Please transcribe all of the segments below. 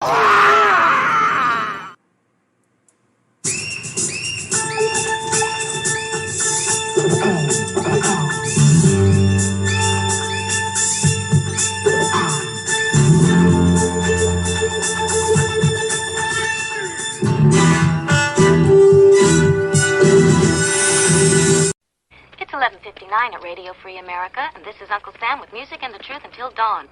It's 11:59 at Radio Free America, and this is Uncle Sam with music and the truth until dawn.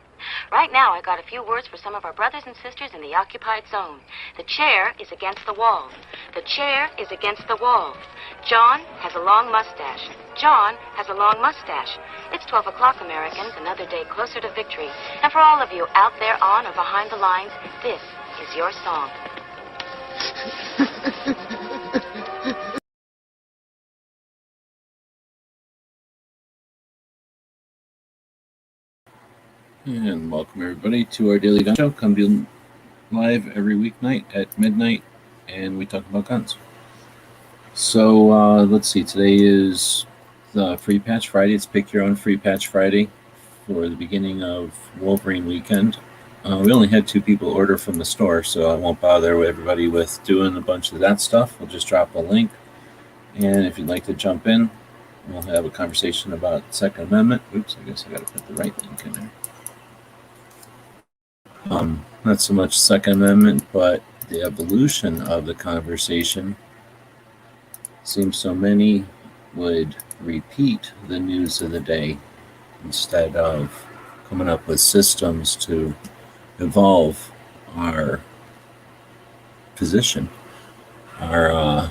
Right now, I got a few words for some of our brothers and sisters in the occupied zone. The chair is against the wall. The chair is against the wall. John has a long mustache. John has a long mustache. It's 12 o'clock, Americans, another day closer to victory. And for all of you out there on or behind the lines, this is your song. And welcome everybody to our daily gun show. Come to live every weeknight at midnight, and we talk about guns. So let's see. Today is the Free Patch Friday. It's Pick Your Own Free Patch Friday for the beginning of Wolverine Weekend. We only had 2 people order from the store, so I won't bother everybody with doing a bunch of that stuff. We'll just drop a link, and if you'd like to jump in, we'll have a conversation about Second Amendment. Oops, I guess I got to put the right link in there. Not so much Second Amendment, but the evolution of the conversation. Seems so many would repeat the news of the day instead of coming up with systems to evolve our position, our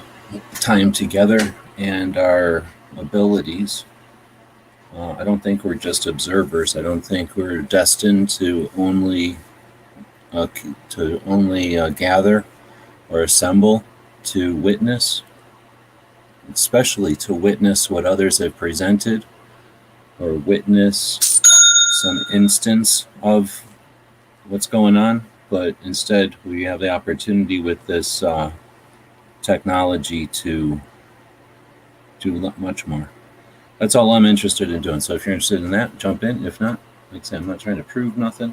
time together, and our abilities. I don't think we're just observers. I don't think we're destined to only gather or assemble to witness, especially to witness what others have presented or witness some instance of what's going on, but instead we have the opportunity with this technology to do much more. That's all I'm interested in doing. So if you're interested in that, jump in. If not, like I said, I'm not trying to prove nothing.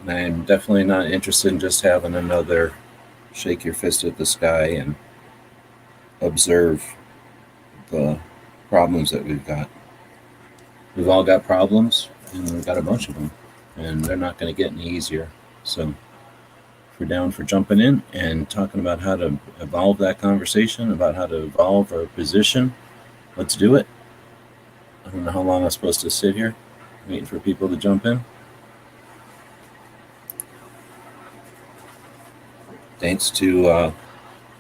I'm definitely not interested in just having another shake your fist at the sky and observe the problems that we've got. We've all got problems, and we've got a bunch of them, and they're not going to get any easier. So if we're down for jumping in and talking about how to evolve that conversation, about how to evolve our position, let's do it. I don't know how long I'm supposed to sit here waiting for people to jump in. Thanks to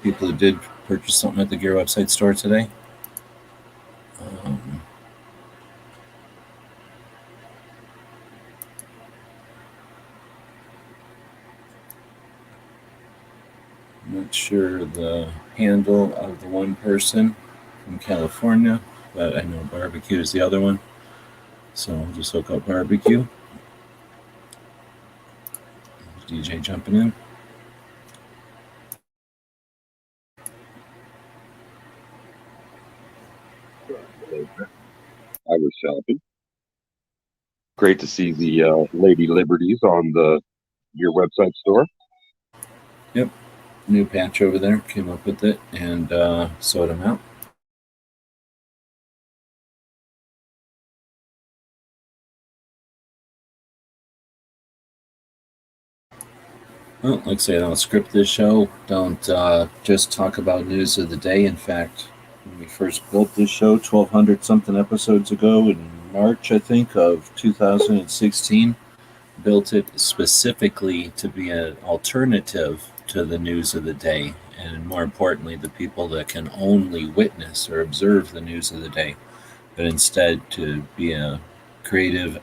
people who did purchase something at the Gear website store today. I'm not sure the handle of the one person from California, but I know barbecue is the other one. So I'll just look up barbecue. DJ jumping in. I was shopping. Great to see the Lady Liberties on your website store. Yep, new patch over there. Came up with it and sewed them out. Well, like I say, I don't script this show. Don't just talk about news of the day. In fact, when we first built this show 1,200 something episodes ago in March, I think, of 2016, built it specifically to be an alternative to the news of the day, and more importantly, the people that can only witness or observe the news of the day, but instead to be a creative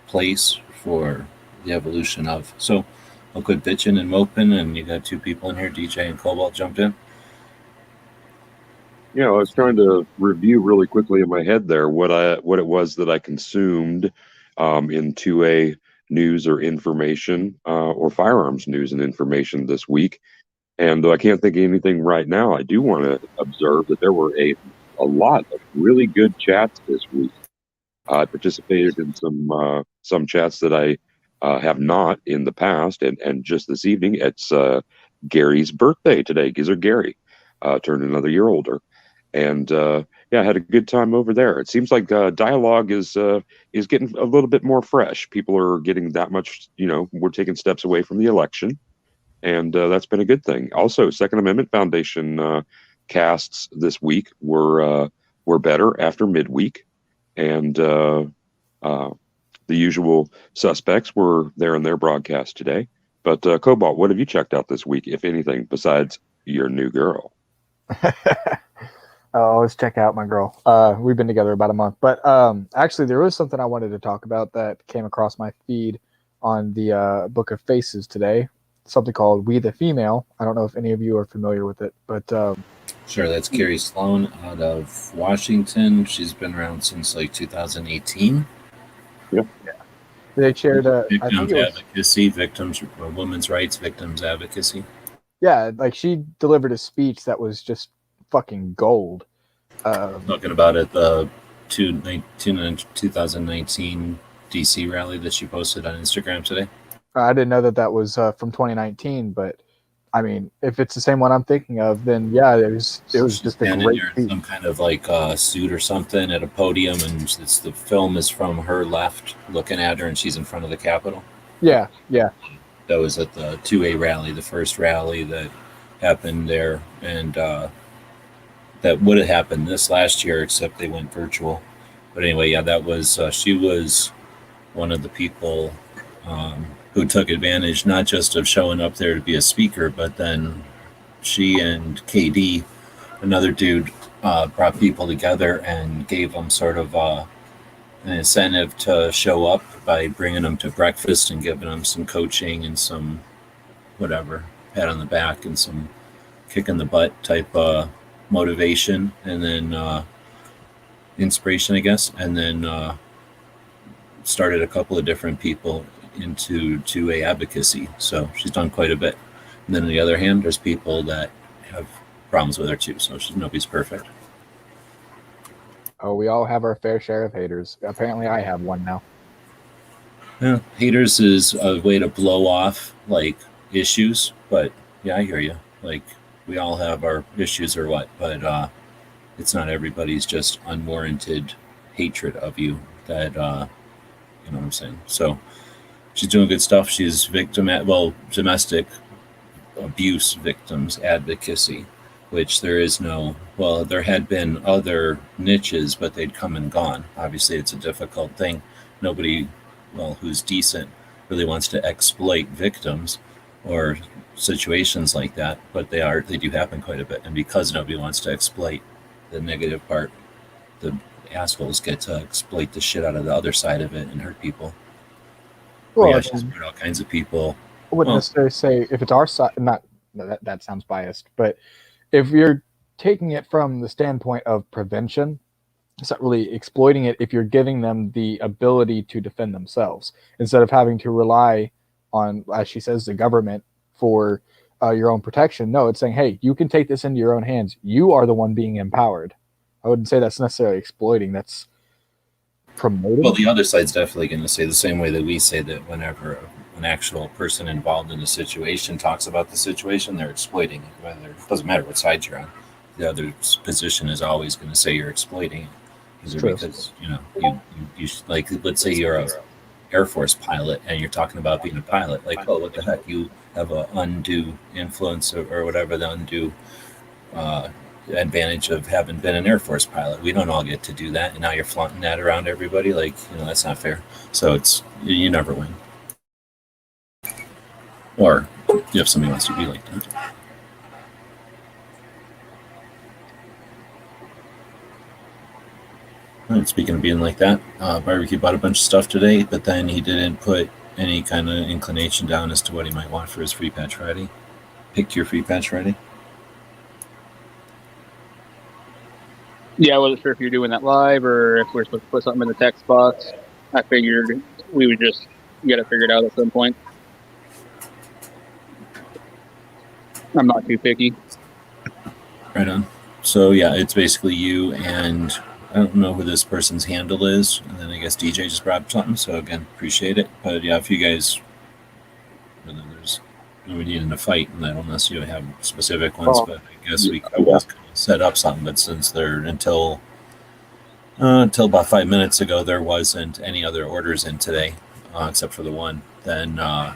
place for the evolution of. So I'll quit bitching and moping, and you got 2 people in here, DJ and Cobalt, jumped in. Yeah, I was trying to review really quickly in my head there what it was that I consumed in 2A news or information or firearms news and information this week. And though I can't think of anything right now, I do want to observe that there were a lot of really good chats this week. I participated in some chats that I have not in the past, and just this evening, it's Gary's birthday today. Gizzard Gary turned another year older, and yeah, I had a good time over there. It seems like dialogue is getting a little bit more fresh. People are getting that much, we're taking steps away from the election, and that's been a good thing. Also, Second Amendment Foundation casts this week were better after midweek, and the usual suspects were there in their broadcast today. But Cobalt, what have you checked out this week, if anything, besides your new girl? I always check out my girl. We've been together about a month, but actually, there was something I wanted to talk about that came across my feed on the Book of Faces today. Something called "We the Female." I don't know if any of you are familiar with it, but sure, that's Carrie Sloan out of Washington. She's been around since like 2018. Yep. Yeah. They shared victims advocacy, women's rights, victims advocacy. Yeah, like she delivered a speech that was just fucking gold. Talking about it, the 2019 DC rally that she posted on Instagram today. I didn't know that was from 2019, but I mean, if it's the same one I'm thinking of, then yeah, it was just a great speech. Some kind of like suit or something at a podium, and the film is from her left, looking at her, and she's in front of the Capitol. Yeah. That was at the 2A rally, the first rally that happened there, and that would have happened this last year, except they went virtual. But anyway, yeah, that was she was one of the people who took advantage not just of showing up there to be a speaker, but then she and KD, another dude, brought people together and gave them sort of an incentive to show up by bringing them to breakfast and giving them some coaching and some whatever, pat on the back and some kick in the butt type motivation, and then inspiration, I guess, and then started a couple of different people into 2A advocacy. So she's done quite a bit. And then on the other hand, there's people that have problems with her too. So nobody's perfect. Oh, we all have our fair share of haters. Apparently I have one now. Yeah, haters is a way to blow off like issues, but yeah, I hear you. Like we all have our issues or what, but it's not everybody's just unwarranted hatred of you that you know what I'm saying. So she's doing good stuff. She's domestic abuse victims advocacy, which there had been other niches, but they'd come and gone. Obviously, it's a difficult thing. Nobody, who's decent really wants to exploit victims or situations like that, but they do happen quite a bit. And because nobody wants to exploit the negative part, the assholes get to exploit the shit out of the other side of it and hurt people. Well, yeah, she's hurt all kinds of people. I wouldn't necessarily say if it's our side, that sounds biased, but if you're taking it from the standpoint of prevention, it's not really exploiting it if you're giving them the ability to defend themselves instead of having to rely on, as she says, the government for your own protection. No, it's saying, hey, you can take this into your own hands. You are the one being empowered. I wouldn't say that's necessarily exploiting. That's promoting. Well, the other side's definitely going to say the same way that we say that whenever an actual person involved in the situation talks about the situation, they're exploiting it. It doesn't matter what side you're on. The other position is always going to say you're exploiting it. Because you like, let's say you're a Air Force pilot and you're talking about being a pilot. Like, oh, what the heck? You have an undue influence or whatever, the undue advantage of having been an Air Force pilot. We don't all get to do that, and now you're flaunting that around everybody. Like, that's not fair. So you never win. Or if somebody wants to be like that. And speaking of being like that, Barbecue bought a bunch of stuff today, but then he didn't put any kind of inclination down as to what he might want for his Free Patch Friday. Pick your Free Patch Friday. Yeah, I wasn't sure if you're doing that live or if we're supposed to put something in the text box. I figured we would just get it figured out at some point. I'm not too picky. Right on. So yeah, it's basically you and don't know who this person's handle is, and then I guess DJ just brought up something. So again, appreciate it. But yeah, if you guys, there's we need in a fight, and I don't necessarily have specific ones, but I guess we could always set up something. But since they're until about 5 minutes ago, there wasn't any other orders in today, except for the one. Then I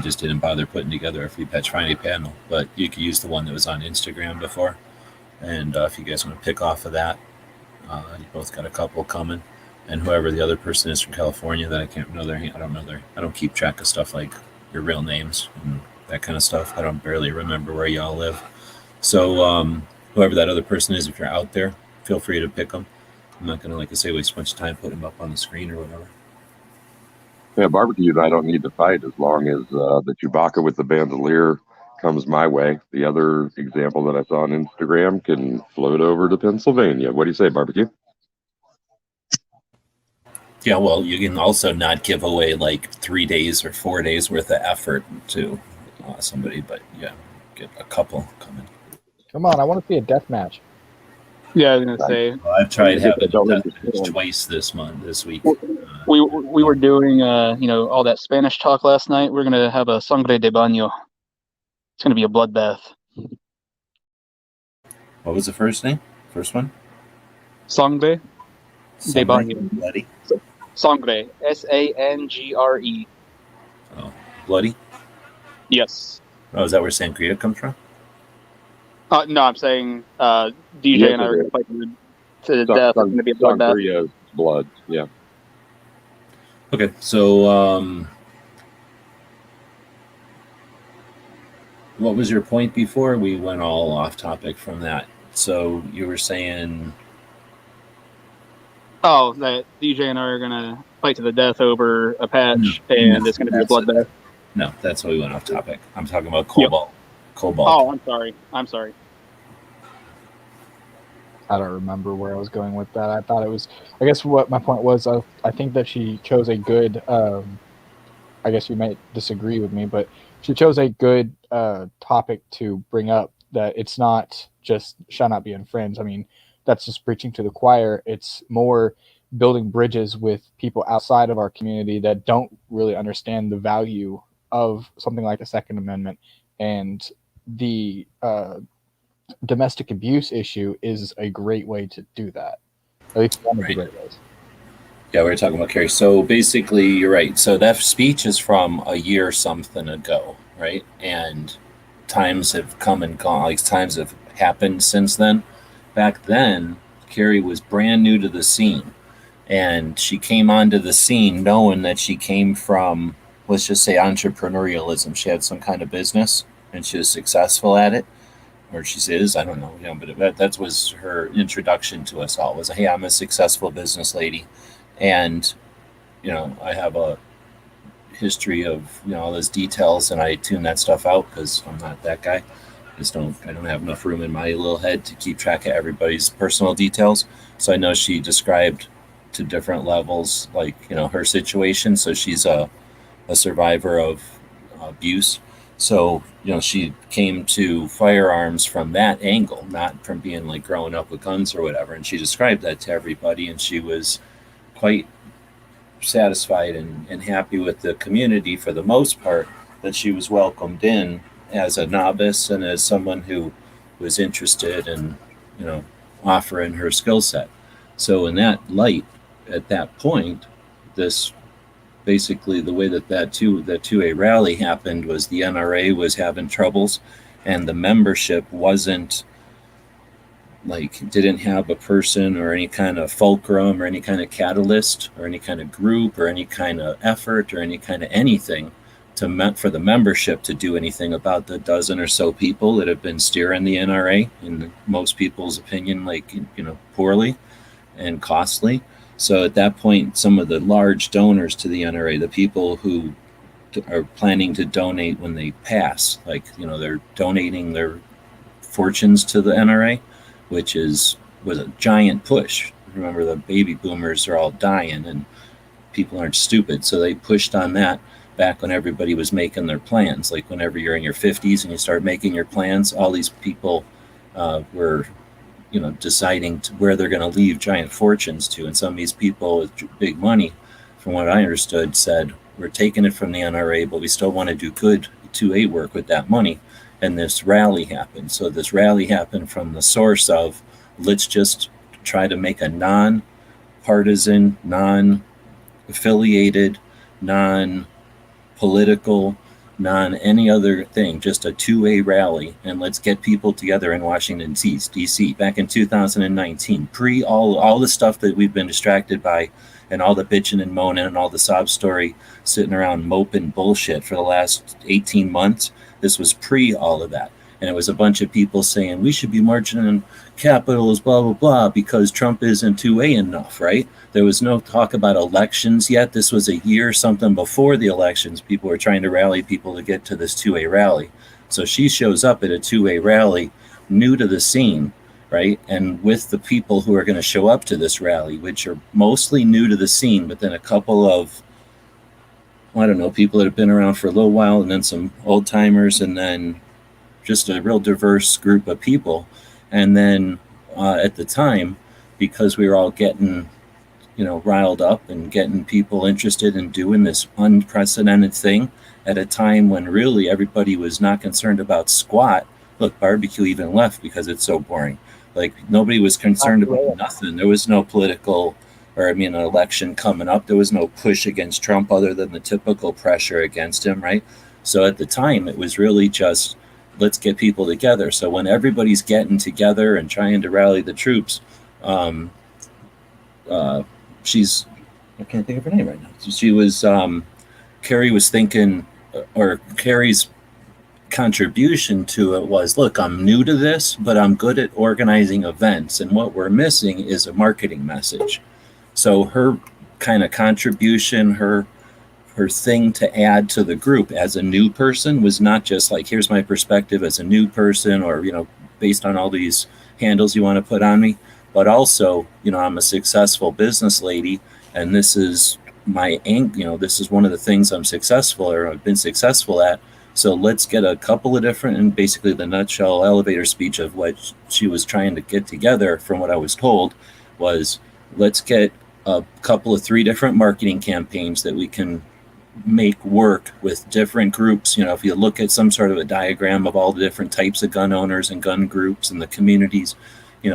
just didn't bother putting together a free Patch Friday panel. But you could use the one that was on Instagram before, and if you guys want to pick off of that, you both got a couple coming. And whoever the other person is from California that I can't know I don't know I don't keep track of stuff like your real names and that kind of stuff. I don't barely remember where y'all live. So whoever that other person is, if you're out there, feel free to pick them. I'm not going to, like I say, waste much time putting them up on the screen or whatever. Yeah, barbecue, I don't need to fight as long as the Chewbacca with the bandolier comes my way. The other example that I saw on Instagram can float over to Pennsylvania. What do you say, barbecue? Yeah, well, you can also not give away like 3 days or 4 days worth of effort to somebody, but yeah, get a couple coming. Come on, I want to see a death match. Yeah, I was gonna say. Well, I've tried having a death match twice this week. We were doing all that Spanish talk last night. We're gonna have a sangre de baño. It's gonna be a bloodbath. What was the first name? First one? Sangre de baño. Bloody. Sangre, Sangre. Oh, bloody. Yes. Oh, is that where sangria comes from? No, I'm saying DJ and I are going to fight to the death. It's going to be a bloodbath. Sangria's blood, yeah. Okay, so what was your point before? We went all off topic from that. So you were saying... Oh, that DJ and I are going to fight to the death over a patch, and it's going to be a bloodbath. No, that's why we went off topic. I'm talking about Cobalt. Yep. Cobalt. Oh, I'm sorry. I don't remember where I was going with that. I thought it was, I guess what my point was, I think that she chose a good, I guess you might disagree with me, but she chose a good topic to bring up, that it's not just shall not be infringed. I mean, that's just preaching to the choir. It's more building bridges with people outside of our community that don't really understand the value of something like the Second Amendment. And the domestic abuse issue is a great way to do that. At least one of the great ways. Yeah, we were talking about Carrie. So basically, you're right. So that speech is from a year something ago, right? And times have come and gone. Like times have happened since then. Back then, Carrie was brand new to the scene. And she came onto the scene knowing that she came from, let's just say, entrepreneurialism. She had some kind of business, and she was successful at it. Or she is, I don't know. Yeah, but that was her introduction to us all. Was, hey, I'm a successful business lady, and I have a history of all those details, and I tune that stuff out because I'm not that guy. I don't have enough room in my little head to keep track of everybody's personal details. So I know she described to different levels, like her situation. So she's a survivor of abuse. So she came to firearms from that angle, not from being like growing up with guns or whatever. And she described that to everybody, and she was quite satisfied and happy with the community for the most part, that she was welcomed in as a novice and as someone who was interested in offering her skill set. So in that light, at that point, this basically the way that 2A rally happened was the NRA was having troubles, and the membership didn't have a person or any kind of fulcrum or any kind of catalyst or any kind of group or any kind of effort or any kind of anything for the membership to do anything about the dozen or so people that have been steering the NRA, in most people's opinion, poorly and costly. So at that point, some of the large donors to the NRA, the people who are planning to donate when they pass, they're donating their fortunes to the NRA, which was a giant push. Remember, the baby boomers are all dying and people aren't stupid. So they pushed on that back when everybody was making their plans. Like whenever you're in your 50s and you start making your plans, all these people were deciding where they're going to leave giant fortunes to. And some of these people with big money, from what I understood, said, we're taking it from the NRA, but we still want to do good 2A work with that money. And this rally happened. So this rally happened from the source of, let's just try to make a non-partisan, non-affiliated, non-political, any other thing, just a 2A rally, and let's get people together in Washington, D.C. back in 2019, pre all the stuff that we've been distracted by, and all the bitching and moaning and all the sob story sitting around moping bullshit for the last 18 months. This was pre all of that. And it was a bunch of people saying we should be marching in capitals, blah, blah, blah, because Trump isn't 2A enough, right? There was no talk about elections yet. This was a year something before the elections. People were trying to rally people to get to this 2A rally. So she shows up at a 2A rally, new to the scene, right? And with the people who are going to show up to this rally, which are mostly new to the scene, but then a couple of, I don't know, people that have been around for a little while, and then some old timers, and then just a real diverse group of people. And then at the time, because we were all getting riled up and getting people interested in doing this unprecedented thing at a time when really everybody was not concerned about squat. Look, barbecue even left because it's so boring. Like, nobody was concerned about nothing. There was no political, an election coming up. There was no push against Trump other than the typical pressure against him, right? So at the time, it was really just, let's get people together. So when everybody's getting together and trying to rally the troops, she's, I can't think of her name right now. She was, Carrie was thinking, or Carrie's contribution to it was, look, I'm new to this, but I'm good at organizing events. And what we're missing is a marketing message. So her kind of contribution, her thing to add to the group as a new person was not just like, here's my perspective as a new person, or, based on all these handles you want to put on me, but also, I'm a successful business lady, and this is this is one of the things I'm successful, or I've been successful at. So let's get a couple of different, and basically the nutshell elevator speech of what she was trying to get together, from what I was told, was, let's get a couple of 3 different marketing campaigns that we can make work with different groups. If you look at some sort of a diagram of all the different types of gun owners and gun groups and the communities,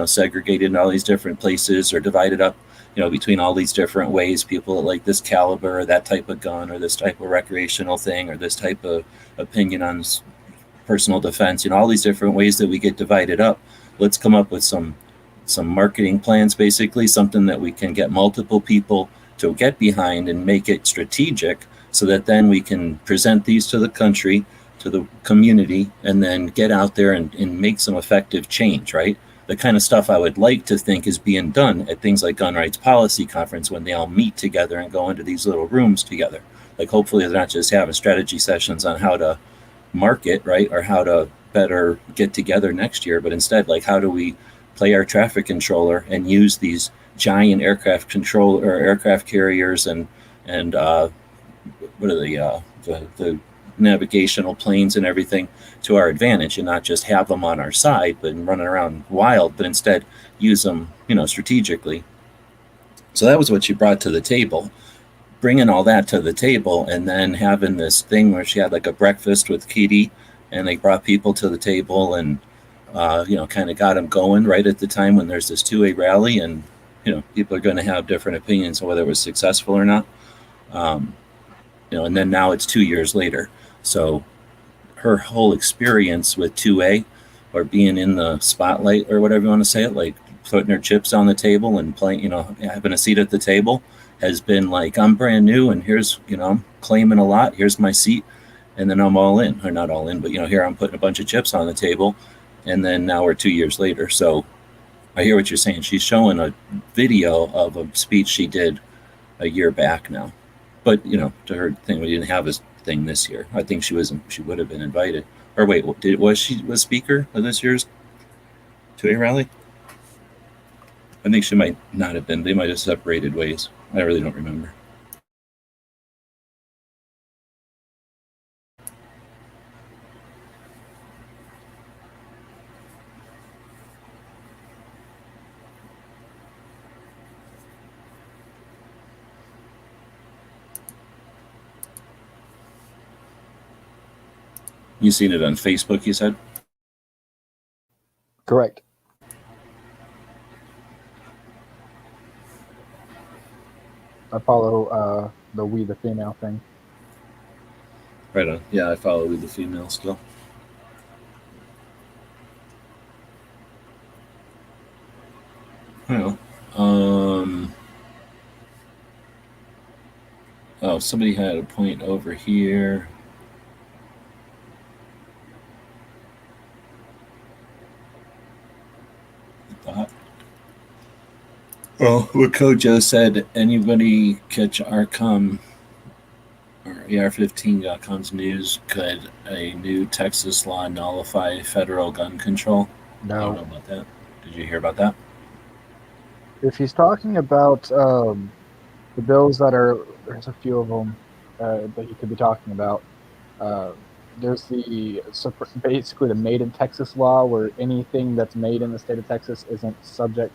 segregated in all these different places, or divided up, between all these different ways, people that like this caliber or that type of gun, or this type of recreational thing, or this type of opinion on personal defense, all these different ways that we get divided up. Let's come up with some marketing plans, basically something that we can get multiple people to get behind and make it strategic, so that then we can present these to the country, to the community, and then get out there and make some effective change, right? The kind of stuff I would like to think is being done at things like Gun Rights Policy Conference, when they all meet together and go into these little rooms together. Like, hopefully they're not just having strategy sessions on how to market, right, or how to better get together next year, but instead, like, how do we play our traffic controller and use these giant aircraft carriers and what are the navigational planes and everything to our advantage, and not just have them on our side but running around wild, but instead use them strategically. So that was what she brought to the table, bringing all that to the table, and then having this thing where she had like a breakfast with Kitty, and they brought people to the table, and kind of got them going right at the time when there's this 2A rally, and people are going to have different opinions on whether it was successful or not. And then now it's 2 years later. So her whole experience with 2A, or being in the spotlight, or whatever you want to say it, like putting her chips on the table and playing, having a seat at the table, has been like, I'm brand new, and here's, I'm claiming a lot. Here's my seat. And then I'm all in, or not all in, but, here I'm putting a bunch of chips on the table. And then now we're 2 years later. So I hear what you're saying. She's showing a video of a speech she did a year back now. But, to her thing, we didn't have a thing this year. I think she would have been invited. Or wait, was she a speaker of this year's 2A rally? I think she might not have been. They might have separated ways. I really don't remember. You seen it on Facebook, you said? Correct. I follow the We the Female thing. Right on. Yeah, I follow with the female still. Well, oh, somebody had a point over here. Thought. Well, what Kojo said, anybody catch Arcom or AR15.com's news? Could a new Texas law nullify federal gun control? I don't know No. about that. Did you hear about that? If he's talking about the bills that are, there's a few of them that he could be talking about. There's basically the Made in Texas law, where anything that's made in the state of Texas isn't subject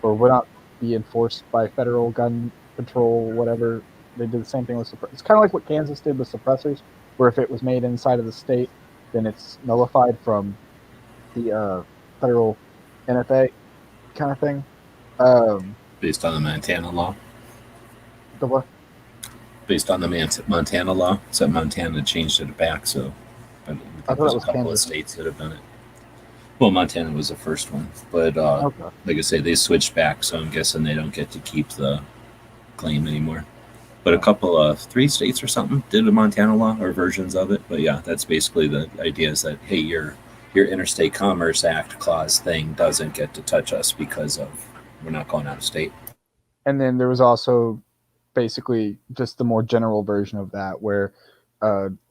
or would not be enforced by federal gun control, whatever. They did the same thing with it's kind of like what Kansas did with suppressors, where if it was made inside of the state, then it's nullified from the federal NFA kind of thing. Based on the Montana law? The what? Based on the Montana law. So Montana changed it back, so I think there's a couple of states that have done it. Well, Montana was the first one, but Okay. like I say, they switched back, so I'm guessing they don't get to keep the claim anymore. But a couple of 3 states or something did a Montana law or versions of it. But yeah, that's basically the idea, is that, hey, your Interstate Commerce Act clause thing doesn't get to touch us because of we're not going out of state. And then there was also basically just the more general version of that, where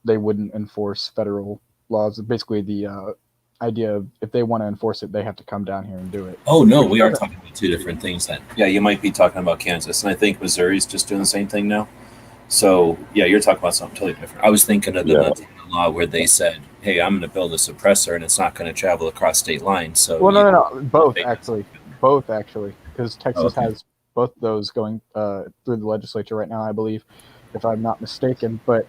they wouldn't enforce federal laws. Basically, the idea of if they want to enforce it, they have to come down here and do it. Oh, no, we are talking about 2 different things then. Yeah, you might be talking about Kansas, and I think Missouri's just doing the same thing now. So, yeah, you're talking about something totally different. I was thinking of the Montana law where they said, hey, I'm going to build a suppressor, and it's not going to travel across state lines. So, well, no. Both, actually, because Texas has both those going through the legislature right now, I believe, if I'm not mistaken. But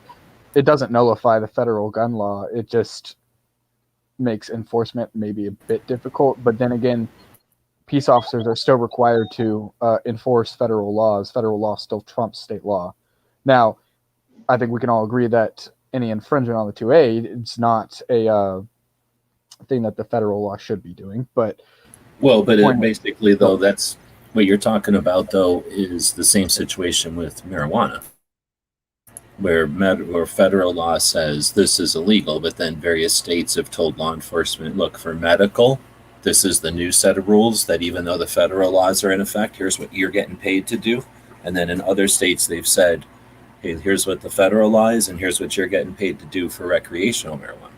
it doesn't nullify the federal gun law. It just makes enforcement maybe a bit difficult. But then again, peace officers are still required to enforce federal laws. Federal law still trumps state law. Now, I think we can all agree that any infringement on the 2A, it's not a thing that the federal law should be doing. But basically, though, that's what you're talking about, though, is the same situation with marijuana, where federal law says this is illegal, but then various states have told law enforcement, look, for medical, this is the new set of rules that even though the federal laws are in effect, here's what you're getting paid to do. And then in other states, they've said, hey, here's what the federal law is, and here's what you're getting paid to do for recreational marijuana.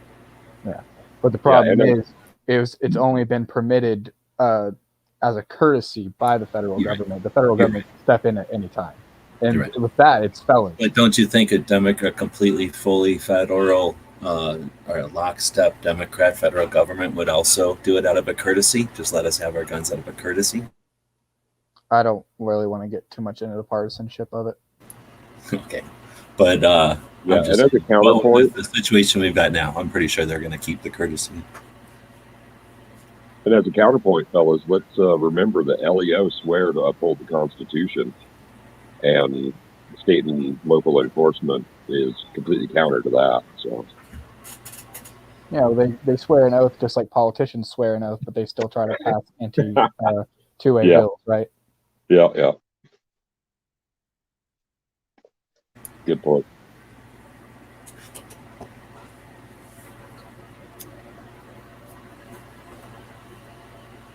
Yeah, but the problem is it's only been permitted as a courtesy by the federal government. Right. The federal government can step in at any time. And with that, it's felony. But don't you think a completely, fully federal or a lockstep Democrat federal government would also do it out of a courtesy? Just let us have our guns out of a courtesy? I don't really want to get too much into the partisanship of it. Okay. But and as a counterpoint, with the situation we've got now, I'm pretty sure they're going to keep the courtesy. And as a counterpoint, fellas, let's remember that LEO swear to uphold the Constitution, and state and local enforcement is completely counter to that. So, yeah, they swear an oath just like politicians swear an oath, but they still try to pass anti 2A bills, right? Yeah. Good point.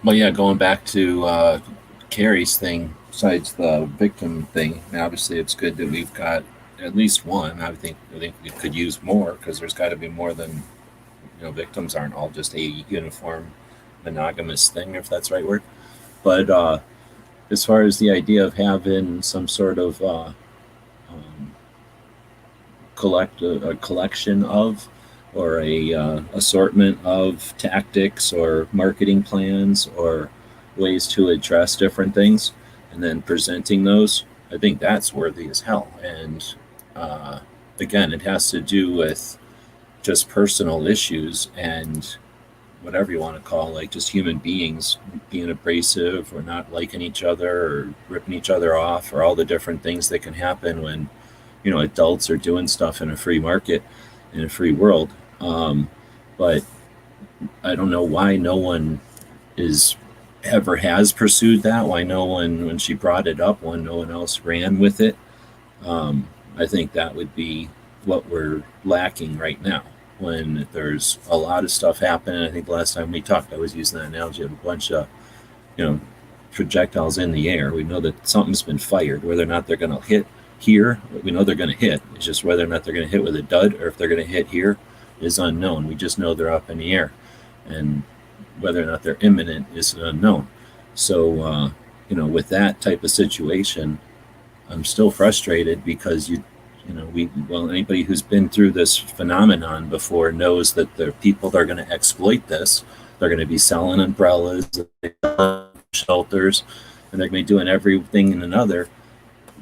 Well, yeah, going back to Carrie's thing, besides the victim thing, and obviously it's good that we've got at least one. I think we could use more, because there's got to be more than, victims aren't all just a uniform monogamous thing, if that's the right word. But as far as the idea of having some sort of a collection of, or a assortment of tactics or marketing plans or ways to address different things, and then presenting those, I think that's worthy as hell. And again, it has to do with just personal issues and whatever you want to call, like just human beings being abrasive or not liking each other or ripping each other off, or all the different things that can happen when adults are doing stuff in a free market, in a free world. But I don't know why no one is ever has pursued that. Why no one, when she brought it up, when no one else ran with it. I think that would be what we're lacking right now. When there's a lot of stuff happening, I think the last time we talked, I was using that analogy of a bunch of, projectiles in the air. We know that something's been fired. Whether or not they're going to hit here, we know they're going to hit. It's just whether or not they're going to hit with a dud or if they're going to hit here is unknown. We just know they're up in the air, and whether or not they're imminent is unknown. So, with that type of situation, I'm still frustrated because anybody who's been through this phenomenon before knows that the people that are going to exploit this, they're going to be selling umbrellas, shelters, and they're going to be doing everything and another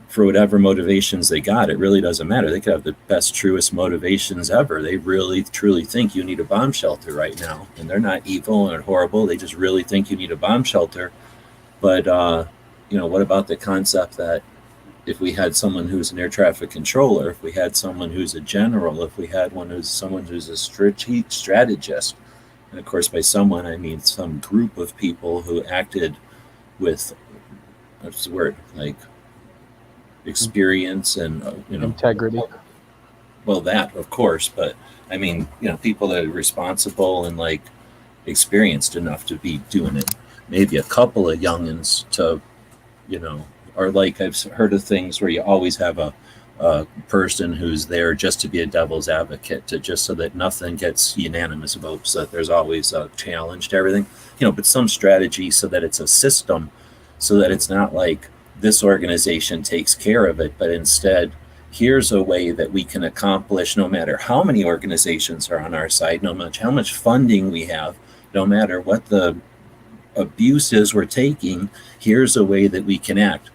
for whatever motivations they got. It really doesn't matter. They could have the best, truest motivations ever. They really, truly think you need a bomb shelter right now, and they're not evil or horrible. They just really think you need a bomb shelter. But, what about the concept that if we had someone who's an air traffic controller, if we had someone who's a general, if we had someone who's a strategist, and of course by someone I mean some group of people who acted with, what's the word, like experience and integrity. Well, that of course, but I mean people that are responsible and like experienced enough to be doing it. Maybe a couple of youngins to or like I've heard of things where you always have a person who's there just to be a devil's advocate, to just so that nothing gets unanimous votes, so that there's always a challenge to everything, but some strategy so that it's a system, so that it's not like this organization takes care of it, but instead here's a way that we can accomplish, no matter how many organizations are on our side, no matter how much funding we have, no matter what the abuses we're taking, here's a way that we can act.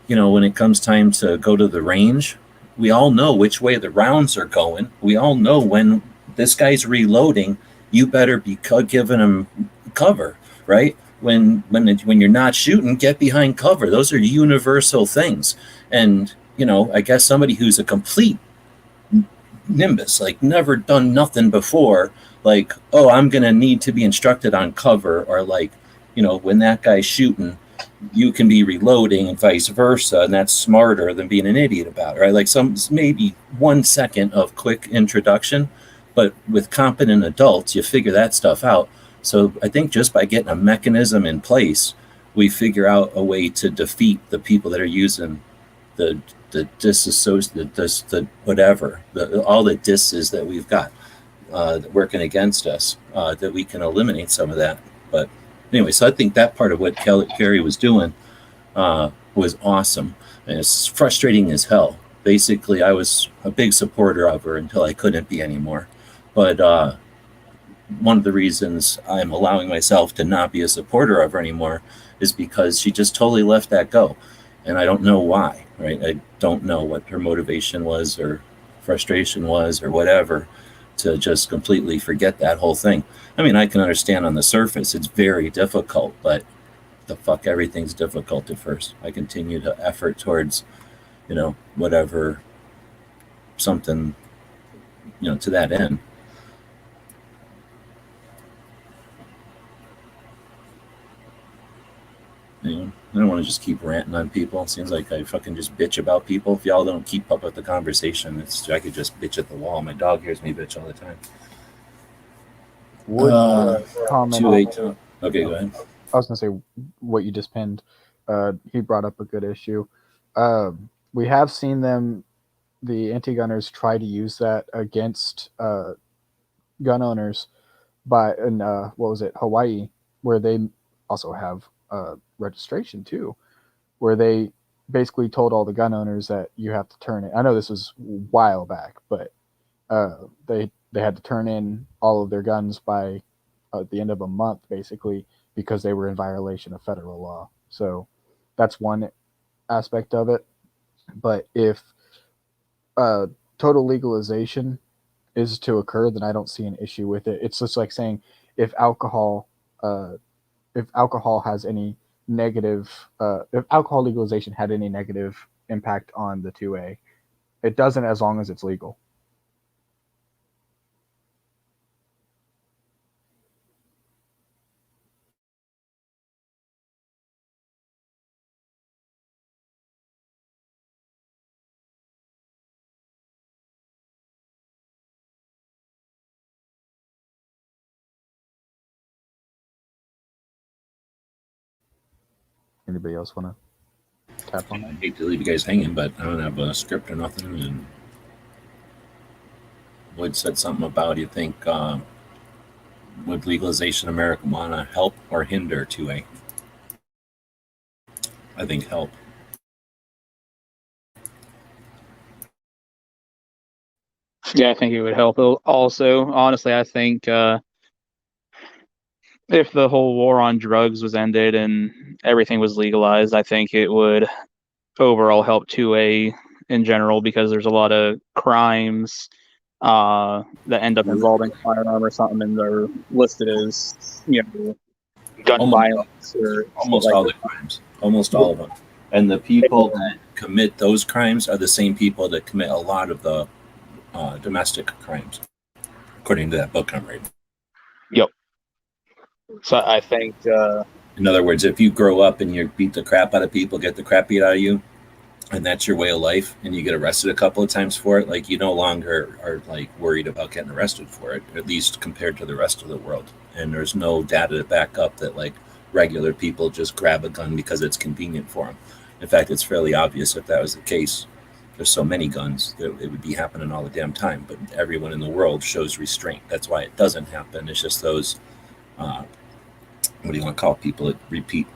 When it comes time to go to the range, we all know which way the rounds are going. We all know when this guy's reloading, you better be giving him cover, right? When you're not shooting, get behind cover. Those are universal things. And, I guess somebody who's a complete nimbus, like never done nothing before, like, oh, I'm going to need to be instructed on cover, or like, when that guy's shooting, you can be reloading and vice versa, and that's smarter than being an idiot about it, right? Like maybe 1 second of quick introduction, but with competent adults, you figure that stuff out. So I think just by getting a mechanism in place, we figure out a way to defeat the people that are using the whatever, all the disses that we've got working against us, that we can eliminate some of that. But anyway, so I think that part of what Carrie was doing was awesome. And it's frustrating as hell. Basically, I was a big supporter of her until I couldn't be anymore. But one of the reasons I'm allowing myself to not be a supporter of her anymore is because she just totally let that go. And I don't know why, right? I don't know what her motivation was or frustration was or whatever, to just completely forget that whole thing. I mean, I can understand on the surface it's very difficult, but the fuck, everything's difficult at first. I continue to effort towards, whatever, something, to that end. I don't want to just keep ranting on people. It seems like I fucking just bitch about people. If y'all don't keep up with the conversation, I could just bitch at the wall. My dog hears me bitch all the time. Comment. 2-8. Okay, go ahead. I was gonna say what you just pinned. He brought up a good issue. We have seen them, the anti-gunners, try to use that against gun owners in Hawaii, where they also have registration too, where they basically told all the gun owners that you have to turn in. I know this was a while back, but they had to turn in all of their guns by the end of a month, basically, because they were in violation of federal law. So that's one aspect of it. But if total legalization is to occur, then I don't see an issue with it. It's just like saying if alcohol has any negative, if alcohol legalization had any negative impact on the 2A, it doesn't as long as it's legal. Anybody else want to tap on I that? hate to leave you guys hanging, but I don't have a script or nothing. And Wood said something about, you think, would legalization of marijuana help or hinder 2A? I think help. Yeah, I think it would help. Also, honestly, I think if the whole war on drugs was ended and everything was legalized, I think it would overall help 2A in general, because there's a lot of crimes that end up involving firearm or something, and they're listed as, gun violence or almost all the crimes. Almost all of them. And the people that commit those crimes are the same people that commit a lot of the domestic crimes, according to that book I'm reading. Yep. So I think, in other words, if you grow up and you beat the crap out of people, get the crap beat out of you, and that's your way of life, and you get arrested a couple of times for it, like, you no longer are like worried about getting arrested for it, at least compared to the rest of the world. And there's no data to back up that like regular people just grab a gun because it's convenient for them. In fact, it's fairly obvious if that was the case. There's so many guns that it would be happening all the damn time, but everyone in the world shows restraint. That's why it doesn't happen. It's just those what do you want to call people that repeat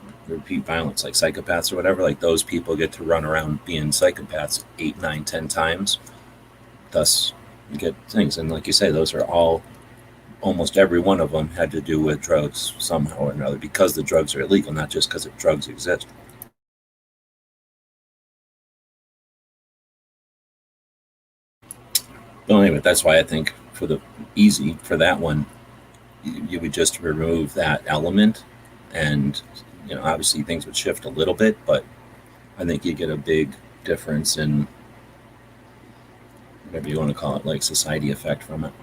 violence, like psychopaths or whatever. Like, those people get to run around being psychopaths 8, 9, 10 times. Thus, you get things. And like you say, those are all, almost every one of them had to do with drugs somehow or another, because the drugs are illegal, not just because drugs exist. But anyway, that's why I think for that one, you would just remove that element, and obviously things would shift a little bit, but I think you get a big difference in whatever you want to call it, like society effect from it.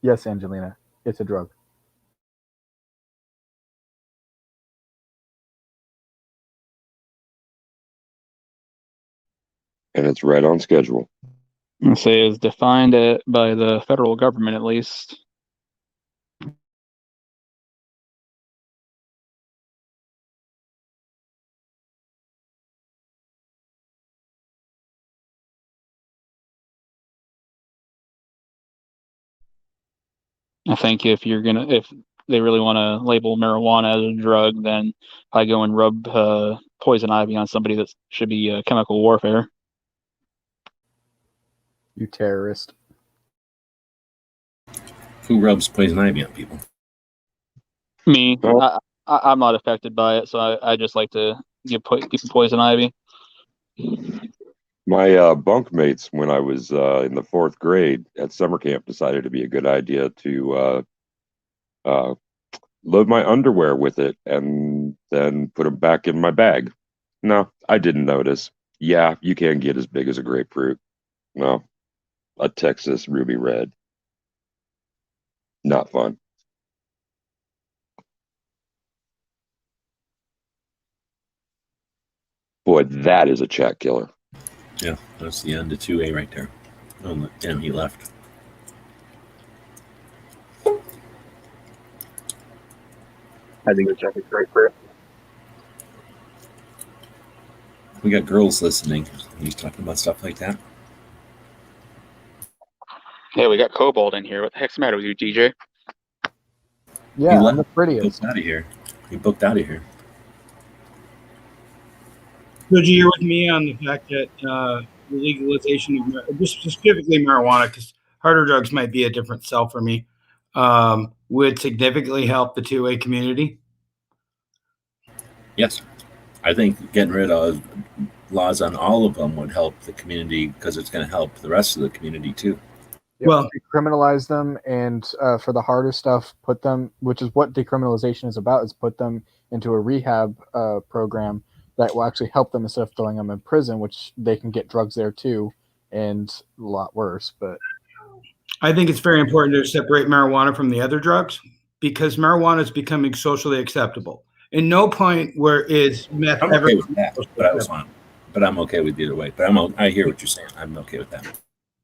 Yes, Angelina, it's a drug. And it's right on schedule. I say is defined by the federal government, at least. I think if they really want to label marijuana as a drug, then I go and rub poison ivy on somebody that should be chemical warfare. You terrorist. Who rubs poison ivy on people? Me. Oh. I'm not affected by it, so I just like to give people poison ivy. My bunkmates, when I was in the 4th grade at summer camp, decided it'd be a good idea to load my underwear with it and then put them back in my bag. No, I didn't notice. Yeah, you can get as big as a grapefruit. No, a Texas ruby red. Not fun. Boy, that is a chat killer. Yeah, that's the end of 2A right there. Oh, damn, he left. I think it's a great prayer. We got girls listening. He's talking about stuff like that. Yeah, we got Cobalt in here. What the heck's the matter with you, DJ? Yeah, I'm the prettiest. Booked out of here. He booked out of here. Would you hear with me on the fact that the legalization of just specifically marijuana, because harder drugs might be a different sell for me, would significantly help the 2A community? Yes, I think getting rid of laws on all of them would help the community because it's going to help the rest of the community too. Yep. Well, Decriminalize them, and for the harder stuff, put them, which is what decriminalization is about, is put them into a rehab program that will actually help them instead of throwing them in prison, which they can get drugs there too, and a lot worse. But I think it's very important to separate marijuana from the other drugs because marijuana is becoming socially acceptable. In no point where is meth I'm ever. okay with that, but I'm okay with either way. But I hear what you're saying. I'm okay with that.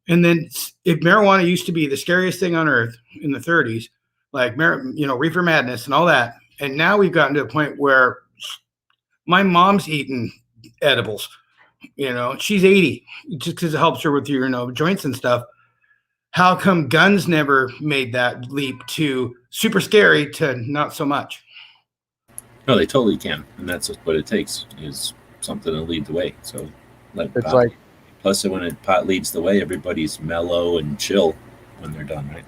And then if marijuana used to be the scariest thing on earth in the 30s, like, reefer madness and all that, and now we've gotten to a point where my mom's eating edibles. She's 80 just because it helps her with your joints and stuff. How come guns never made that leap to super scary to not so much? No, they totally can, and that's what it takes is something to lead the way. So it's like, plus when pot leads the way, everybody's mellow and chill when they're done, right?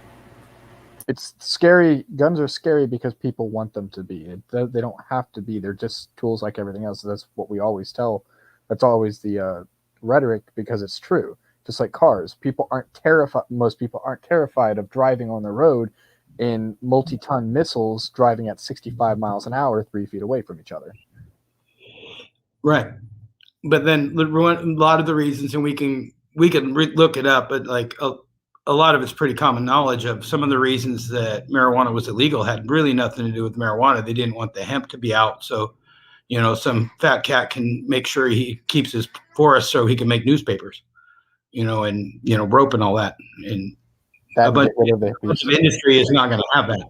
it's scary. Guns are scary because people want them to be. They don't have to be. They're just tools like everything else. That's what we always tell. That's always the rhetoric because it's true. Just like cars, people aren't terrified. Most people aren't terrified of driving on the road in multi-ton missiles driving at 65 miles an hour 3 feet away from each other. Right. But then a lot of the reasons, and we can look it up, but like a lot of it's pretty common knowledge of some of the reasons that marijuana was illegal had really nothing to do with marijuana. They didn't want the hemp to be out. So, some fat cat can make sure he keeps his forest so he can make newspapers, and, rope and all that. And That a bunch of industry is not going to have that.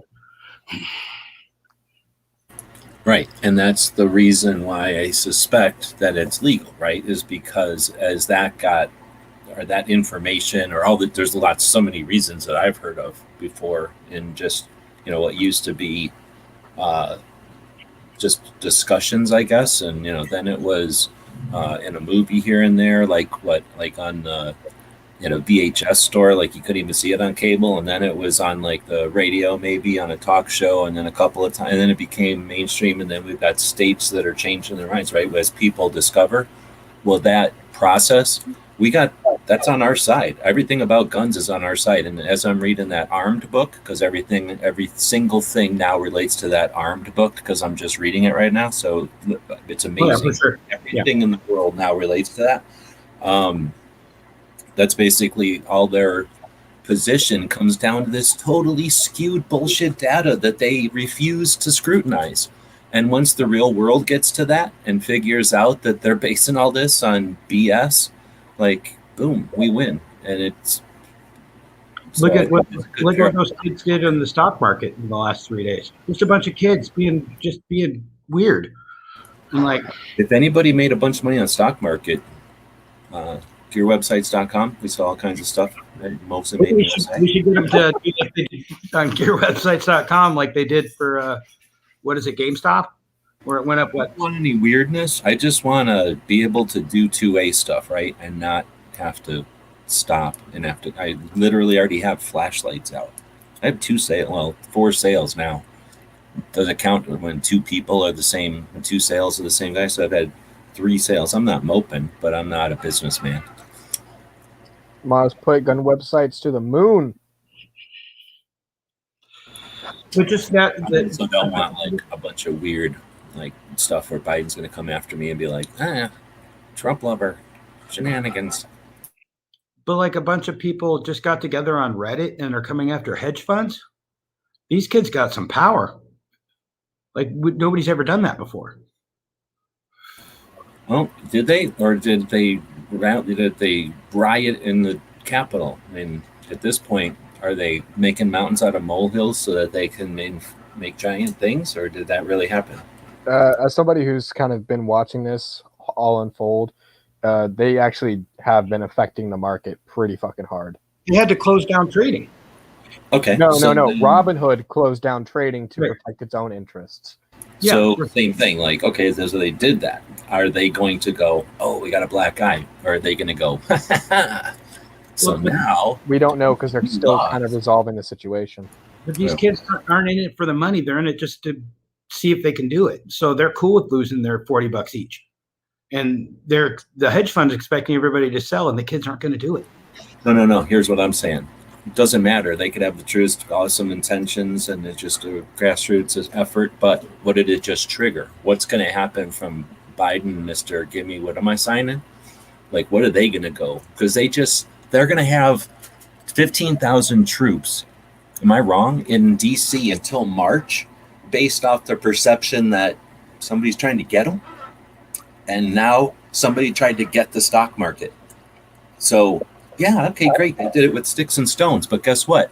Right, and that's the reason why I suspect that it's legal, right? Is because as that got, or that information, or all that, there's so many reasons that I've heard of before, in just what used to be just discussions, I guess, and then it was in a movie here and there, like on VHS store, like you couldn't even see it on cable, and then it was on like the radio, maybe on a talk show, and then a couple of times, and then it became mainstream, and then we've got states that are changing their minds, right? As people discover, well, that process, that's on our side. Everything about guns is on our side, and as I'm reading that Armed book, because every single thing now relates to that Armed book, because I'm just reading it right now, so it's amazing. Oh, yeah, for sure. Everything in the world now relates to that. That's basically all their position comes down to this totally skewed bullshit data that they refuse to scrutinize. And once the real world gets to that and figures out that they're basing all this on BS, like, boom, we win. And it's... Look at what those kids did in the stock market in the last 3 days. Just a bunch of kids being weird. And like, if anybody made a bunch of money on stock market, gearwebsites.com. We saw all kinds of stuff. Mostly made we should get them to do like they did on gearwebsites.com, like they did for what is it, GameStop, where it went up. What? I don't want any weirdness. I just want to be able to do 2A stuff, right, and not have to stop and have to. I literally already have flashlights out. I have 4 sales now. Does it count when 2 people are the same? 2 sales are the same guy. So I've had 3 sales. I'm not moping, but I'm not a businessman. Mars put gun websites to the moon. But just I also don't want like a bunch of weird like stuff where Biden's going to come after me and be like, Trump lover, shenanigans. But like a bunch of people just got together on Reddit and are coming after hedge funds. These kids got some power. Like nobody's ever done that before. Well, did they, or did they riot in the Capitol? I mean, at this point, are they making mountains out of molehills so that they can make giant things, or did that really happen? As somebody who's kind of been watching this all unfold, they actually have been affecting the market pretty fucking hard. They had to close down trading. Okay. No. Robinhood closed down trading to protect its own interests. Yeah. So same thing, like, okay, so they did that. Are they going to go, oh, we got a black guy? Or are they going to go, now... We don't know because they're still kind of resolving the situation. But these kids aren't in it for the money. They're in it just to see if they can do it. So they're cool with losing their $40 each. And the hedge fund's expecting everybody to sell, and the kids aren't going to do it. No. Here's what I'm saying. It doesn't matter. They could have the truest awesome intentions and it's just a grassroots effort, but what did it just trigger? What's going to happen from Biden, Mr. Gimme, what am I signing? Like, what are they going to go? Because they're going to have 15,000 troops, am I wrong, in D.C. until March, based off the perception that somebody's trying to get them. And now somebody tried to get the stock market. So, yeah, okay, great. They did it with sticks and stones. But guess what?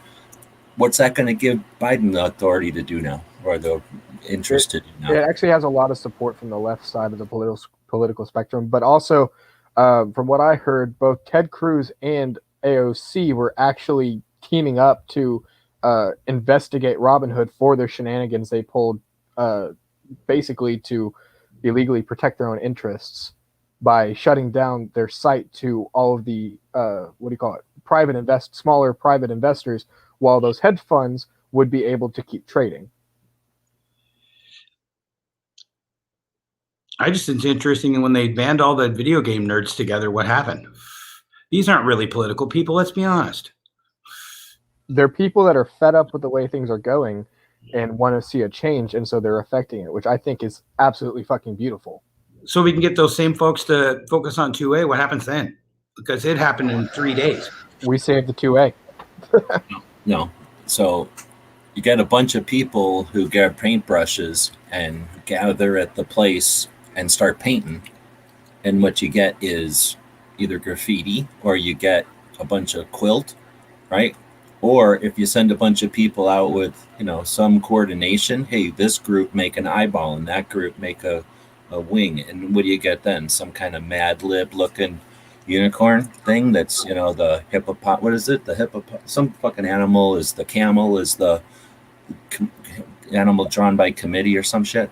What's that going to give Biden the authority to do now, or the interest to do now? It actually has a lot of support from the left side of the political spectrum. But also, from what I heard, both Ted Cruz and AOC were actually teaming up to investigate Robinhood for their shenanigans they pulled basically to illegally protect their own interests by shutting down their site to all of the smaller private investors, while those hedge funds would be able to keep trading. I just think it's interesting when they banned all the video game nerds together, what happened? These aren't really political people, let's be honest. They're people that are fed up with the way things are going and want to see a change, and so they're affecting it, which I think is absolutely fucking beautiful. So we can get those same folks to focus on 2A. What happens then? Because it happened in 3 days. We saved the 2A. No. So you get a bunch of people who get paintbrushes and gather at the place and start painting. And what you get is either graffiti or you get a bunch of quilt, right? Or if you send a bunch of people out with, some coordination, hey, this group make an eyeball and that group make a wing. And what do you get then? Some kind of Mad Lib looking unicorn thing that's, the hippopot. What is it? The hippopot. Some fucking animal is the camel is the animal drawn by committee or some shit.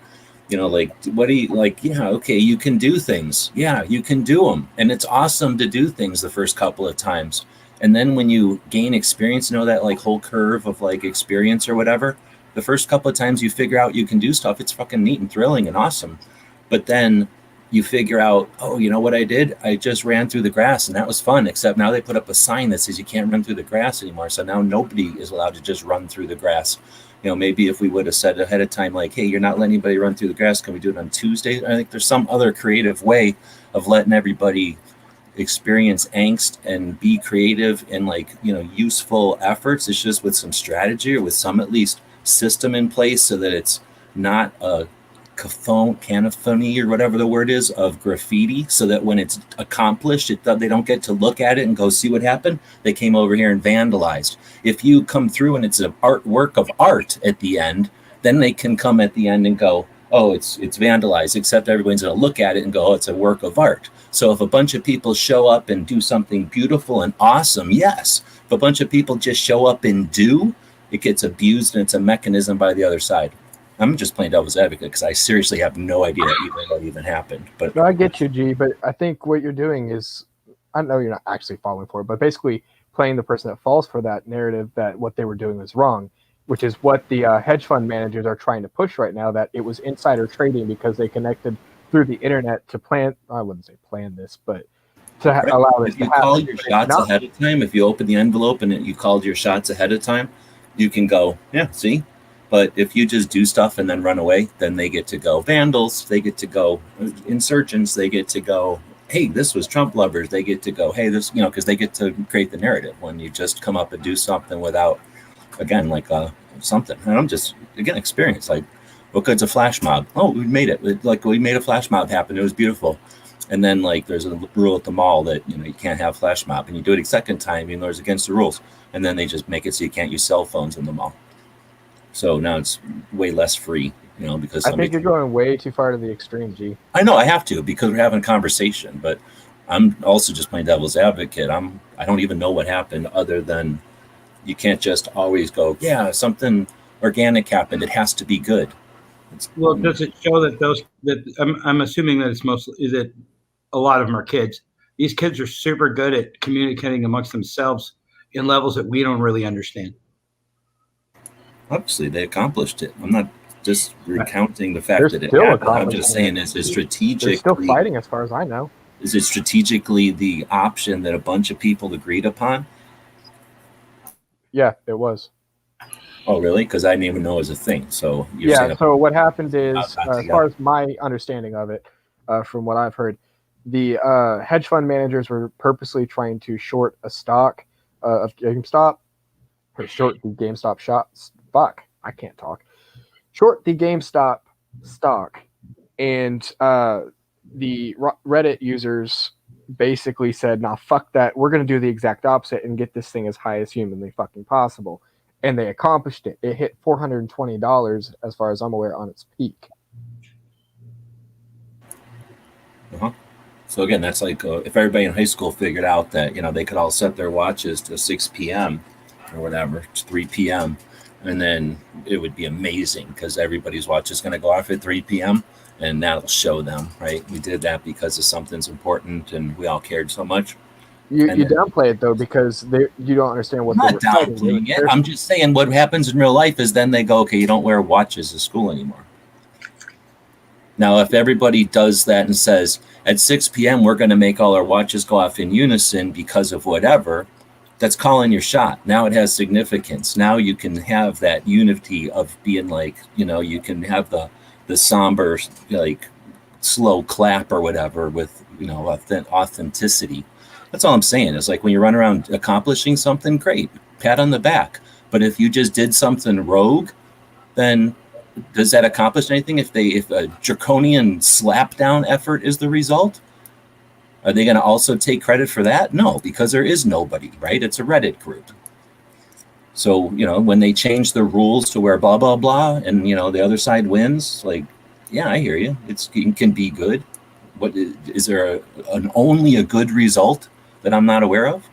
What do you like? Yeah, okay, you can do things. Yeah, you can do them. And it's awesome to do things the first couple of times. And then when you gain experience, that like whole curve of like experience or whatever, the first couple of times you figure out you can do stuff, it's fucking neat and thrilling and awesome. But then you figure out, oh, you know what I did? I just ran through the grass and that was fun, except now they put up a sign that says you can't run through the grass anymore. So now nobody is allowed to just run through the grass. Maybe if we would have said ahead of time, like, hey, you're not letting anybody run through the grass. Can we do it on Tuesday? I think there's some other creative way of letting everybody experience angst and be creative and useful efforts. It's just with some strategy or with some at least system in place so that it's not a cacophony or whatever the word is of graffiti, so that when it's accomplished, they don't get to look at it and go see what happened. They came over here and vandalized. If you come through and it's an artwork of art at the end, then they can come at the end and go, oh, it's vandalized, except everyone's going to look at it and go, oh, it's a work of art. So if a bunch of people show up and do something beautiful and awesome, yes. If a bunch of people just show up and do, it gets abused and it's a mechanism by the other side. I'm just playing devil's advocate because I seriously have no idea what even happened. But no, I get you, G, but I think what you're doing is, I know you're not actually falling for it, but basically playing the person that falls for that narrative that what they were doing was wrong, which is what the hedge fund managers are trying to push right now, that it was insider trading because they connected through the internet to I wouldn't say plan this, but to allow it if you call your shots ahead of time, if you open the envelope and you called your shots ahead of time, you can go, yeah, see? But if you just do stuff and then run away, then they get to go vandals, they get to go insurgents, they get to go, hey, this was Trump lovers, they get to go, hey, this, because they get to create the narrative when you just come up and do something without, again, like something. And I'm just, again, experience, like, what good's a flash mob? Oh, we made it. We made a flash mob happen. It was beautiful. And then, there's a rule at the mall that, you can't have flash mob. And you do it a second time, even though it's against the rules. And then they just make it so you can't use cell phones in the mall. So now it's way less free, because I think you're going way too far to the extreme, G. I know I have to because we're having a conversation, but I'm also just playing devil's advocate. I don't even know what happened other than you can't just always go, yeah, something organic happened. It has to be good. Well, does it show that I'm assuming that it's mostly that a lot of them are kids. These kids are super good at communicating amongst themselves in levels that we don't really understand. Obviously, they accomplished it. I'm not just recounting the fact There's that it still happened. I'm just accomplishing saying, it. is it They're strategically? still fighting, as far as I know. Is it strategically the option that a bunch of people agreed upon? Yeah, it was. Oh, really? Because I didn't even know it was a thing. So you're Yeah. saying So what happens is, not as together. far as my understanding of it, from what I've heard, the hedge fund managers were purposely trying to short a stock of GameStop, or short the GameStop stock. I can't talk. Short the GameStop stock, and the Reddit users basically said, "Nah, fuck that. We're going to do the exact opposite and get this thing as high as humanly fucking possible." And they accomplished it. It hit $420, as far as I'm aware, on its peak. So again, that's like if everybody in high school figured out that they could all set their watches to 6 p.m. or whatever, 3 p.m., and then it would be amazing because everybody's watch is going to go off at 3 p.m. and that'll show them, right? We did that because of something's important and we all cared so much. You And then- downplay it though because you don't understand what I'm they not were fighting. downplaying it. I'm just saying what happens in real life is then they go, okay, you don't wear watches at school anymore. Now, if everybody does that and says at 6 p.m. we're going to make all our watches go off in unison because of whatever, that's calling your shot. Now it has significance. Now you can have that unity of being like, you can have the somber, like slow clap or whatever with, authenticity. That's all I'm saying. It's like when you run around accomplishing something, great, pat on the back. But if you just did something rogue, then does that accomplish anything? If a draconian slapdown effort is the result, are they going to also take credit for that? No, because there is nobody, right? It's a Reddit group. So, when they change the rules to where blah, blah, blah, and, the other side wins, like, yeah, I hear you. It can be good. What is there only a good result that I'm not aware of?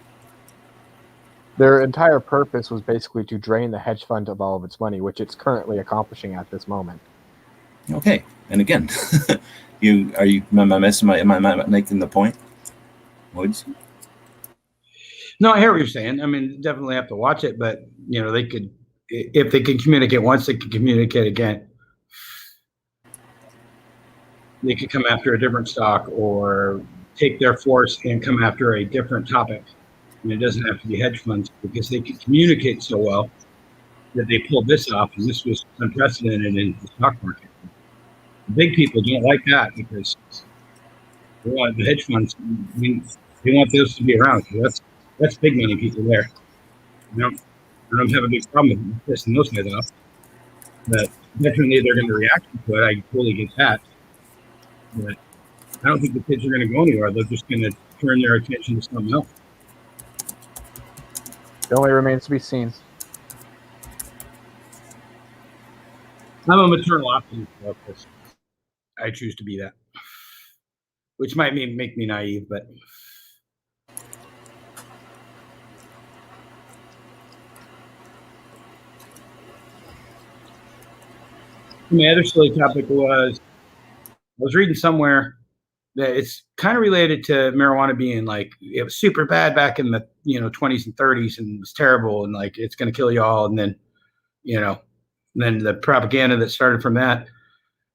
Their entire purpose was basically to drain the hedge fund of all of its money, which it's currently accomplishing at this moment. Okay, and again, am I making the point, Woods? No, I hear what you're saying. I mean, definitely have to watch it, but they could, if they can communicate once, they can communicate again. They could come after a different stock or take their force and come after a different topic. And it doesn't have to be hedge funds because they can communicate so well that they pulled this off, and this was unprecedented in the stock market. The big people don't like that because they want the hedge funds. They want those to be around. So that's big money people there. I don't have a big problem with pissing those guys off, but definitely they're going to react to it. I totally get that, but I don't think the kids are going to go anywhere. They're just going to turn their attention to something else. It only remains to be seen. I'm a maternal optimist about this. I choose to be that, which might make me naive, but my other silly topic was I was reading somewhere that it's kind of related to marijuana being like it was super bad back in the 20s and 30s and it was terrible and like it's going to kill you all, and then then the propaganda that started from that.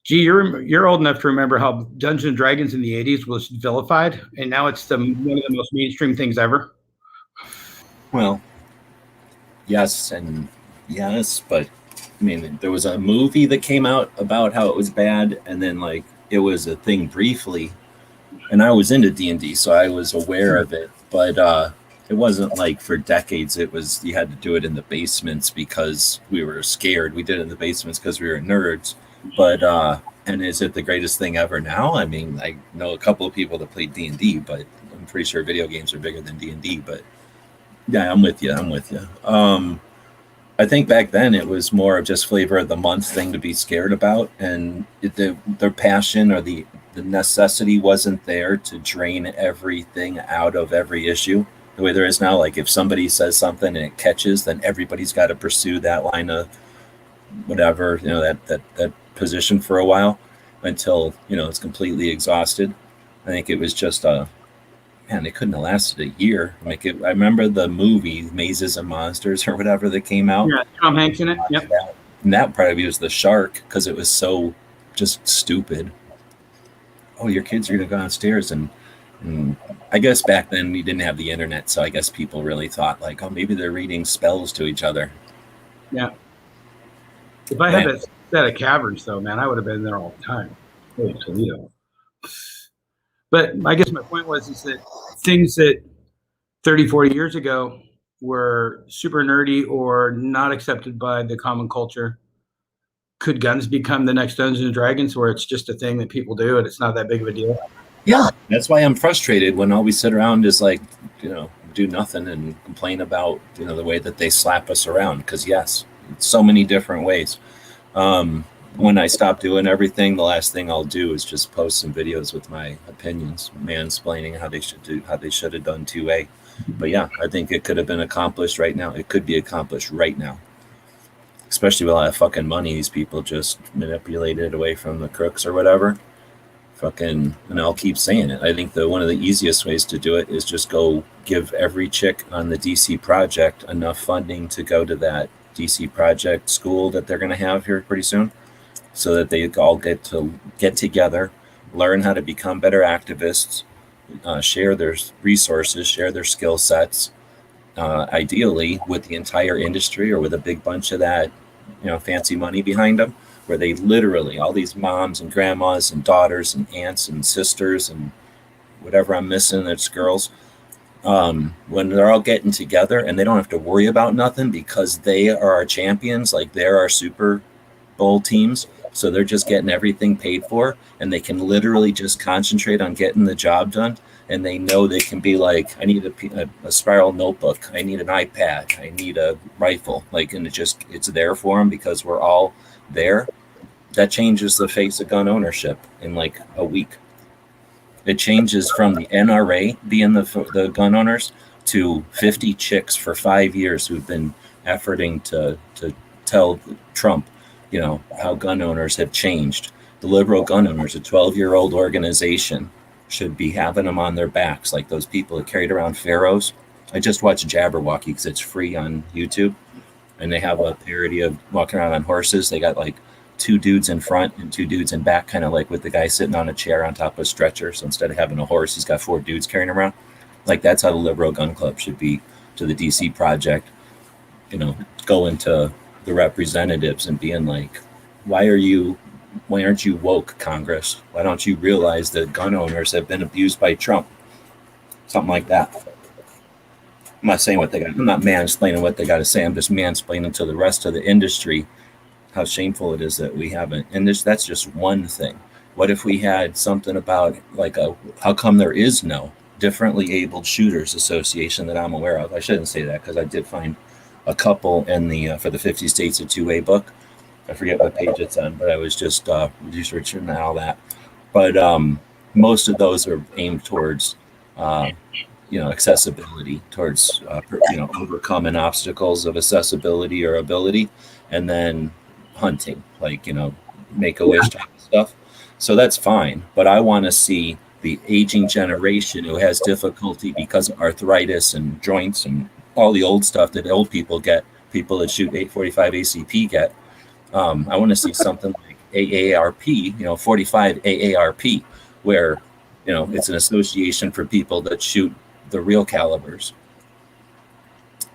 Gee, you're old enough to remember how Dungeons and Dragons in the 80s was vilified, and now it's one of the most mainstream things ever. Well, yes and yes, but I mean, there was a movie that came out about how it was bad, and then like it was a thing briefly, and I was into D&D, so I was aware of it, but it wasn't like for decades. It was you had to do it in the basements because we were scared. We did it in the basements because we were nerds. But and is it the greatest thing ever now? I mean, I know a couple of people that play D&D, but I'm pretty sure video games are bigger than D&D. But yeah, I'm with you. I think back then it was more of just flavor of the month thing to be scared about, and their passion or the necessity wasn't there to drain everything out of every issue the way there is now. Like if somebody says something and it catches, then everybody's got to pursue that line of whatever, that position for a while until it's completely exhausted. I think it was just it couldn't have lasted a year. I remember the movie Mazes and Monsters or whatever that came out. Yeah, Tom Hanks in it. Yep. And that probably was the shark because it was so just stupid. Oh, your kids are going to go downstairs. And I guess back then we didn't have the internet. So I guess people really thought like, oh, maybe they're reading spells to each other. Yeah. If I had that set of caverns, though, man, I would have been there all the time. Holy Toledo. But I guess my point was is that things that 30, 40 years ago were super nerdy or not accepted by the common culture. Could guns become the next Dungeons and Dragons, where it's just a thing that people do and it's not that big of a deal? Yeah, that's why I'm frustrated when all we sit around is like, do nothing and complain about, the way that they slap us around. Because yes, so many different ways. When I stop doing everything, the last thing I'll do is just post some videos with my opinions, mansplaining how they should have done 2A. But yeah, I think it could have been accomplished right now. It could be accomplished right now. Especially with all that fucking money these people just manipulated away from the crooks or whatever. And I'll keep saying it. I think that one of the easiest ways to do it is just go give every chick on the DC project enough funding to go to that DC project school that they're going to have here pretty soon, so that they all get together, learn how to become better activists, share their resources, share their skill sets, ideally with the entire industry or with a big bunch of that, fancy money behind them, where they literally, all these moms and grandmas and daughters and aunts and sisters and whatever I'm missing, it's girls, when they're all getting together and they don't have to worry about nothing because they are our champions, like they're our Super Bowl teams. So they're just getting everything paid for, and they can literally just concentrate on getting the job done. And they know they can be like, I need a spiral notebook. I need an iPad. I need a rifle. And it's there for them because we're all there. That changes the face of gun ownership in like a week. It changes from the NRA being the gun owners to 50 chicks for 5 years who've been efforting to tell Trump, how gun owners have changed. The liberal gun owners, a 12-year-old organization, should be having them on their backs, like those people that carried around pharaohs. I just watched Jabberwocky because it's free on YouTube, and they have a parody of walking around on horses. They got like 2 dudes in front and 2 dudes in back, kind of like with the guy sitting on a chair on top of a stretcher. So instead of having a horse, he's got 4 dudes carrying him around. Like that's how the liberal gun club should be to the DC project, going to the representatives and being like, why aren't you woke, Congress? Why don't you realize that gun owners have been abused by Trump? Something like that. I'm not saying I'm not mansplaining what they got to say. I'm just mansplaining to the rest of the industry how shameful it is that we haven't. And that's just one thing. What if we had something about how come there is no differently abled shooters association that I'm aware of? I shouldn't say that because I did find a couple in the for the 50 States of 2A book. I forget what page it's on, but I was just researching all that. But most of those are aimed towards, accessibility, towards, overcoming obstacles of accessibility or ability, and then hunting, Make-A-Wish type of stuff. So that's fine. But I want to see the aging generation who has difficulty because of arthritis and joints and all the old stuff that old people get, people that shoot 845 ACP get. I want to see something like AARP, 45 AARP, where, it's an association for people that shoot the real calibers.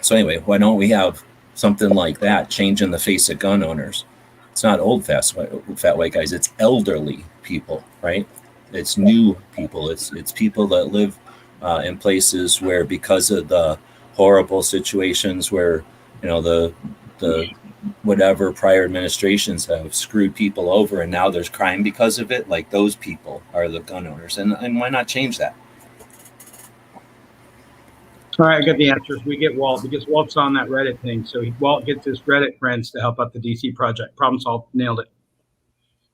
So anyway, why don't we have something like that changing the face of gun owners? It's not old, fat white guys. It's elderly people, right? It's new people. It's people that live in places where, because of the horrible situations where, the whatever prior administrations have screwed people over, and now there's crime because of it. Like those people are the gun owners, and why not change that? All right, I got the answers. We get Walt because Walt's on that Reddit thing. So Walt gets his Reddit friends to help out the DC project. Problem solved. Nailed it.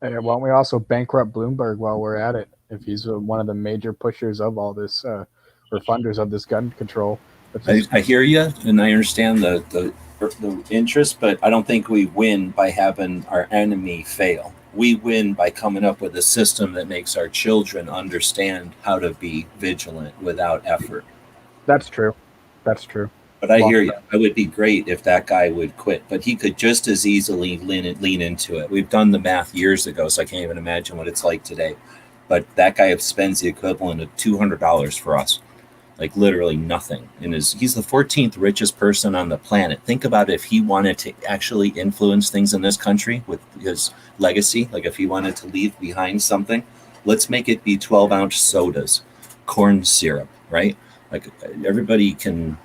Hey, why don't we also bankrupt Bloomberg while we're at it? If he's one of the major pushers of all this, or funders of this gun control. I hear you, and I understand the interest, but I don't think we win by having our enemy fail. We win by coming up with a system that makes our children understand how to be vigilant without effort. That's true. That's true. But I hear you. It would be great if that guy would quit, but he could just as easily lean into it. We've done the math years ago, so I can't even imagine what it's like today. But that guy spends the equivalent of $200 for us, like literally nothing. And he's the 14th richest person on the planet. Think about if he wanted to actually influence things in this country with his legacy, like if he wanted to leave behind something, let's make it be 12-ounce sodas, corn syrup, right? Like everybody can,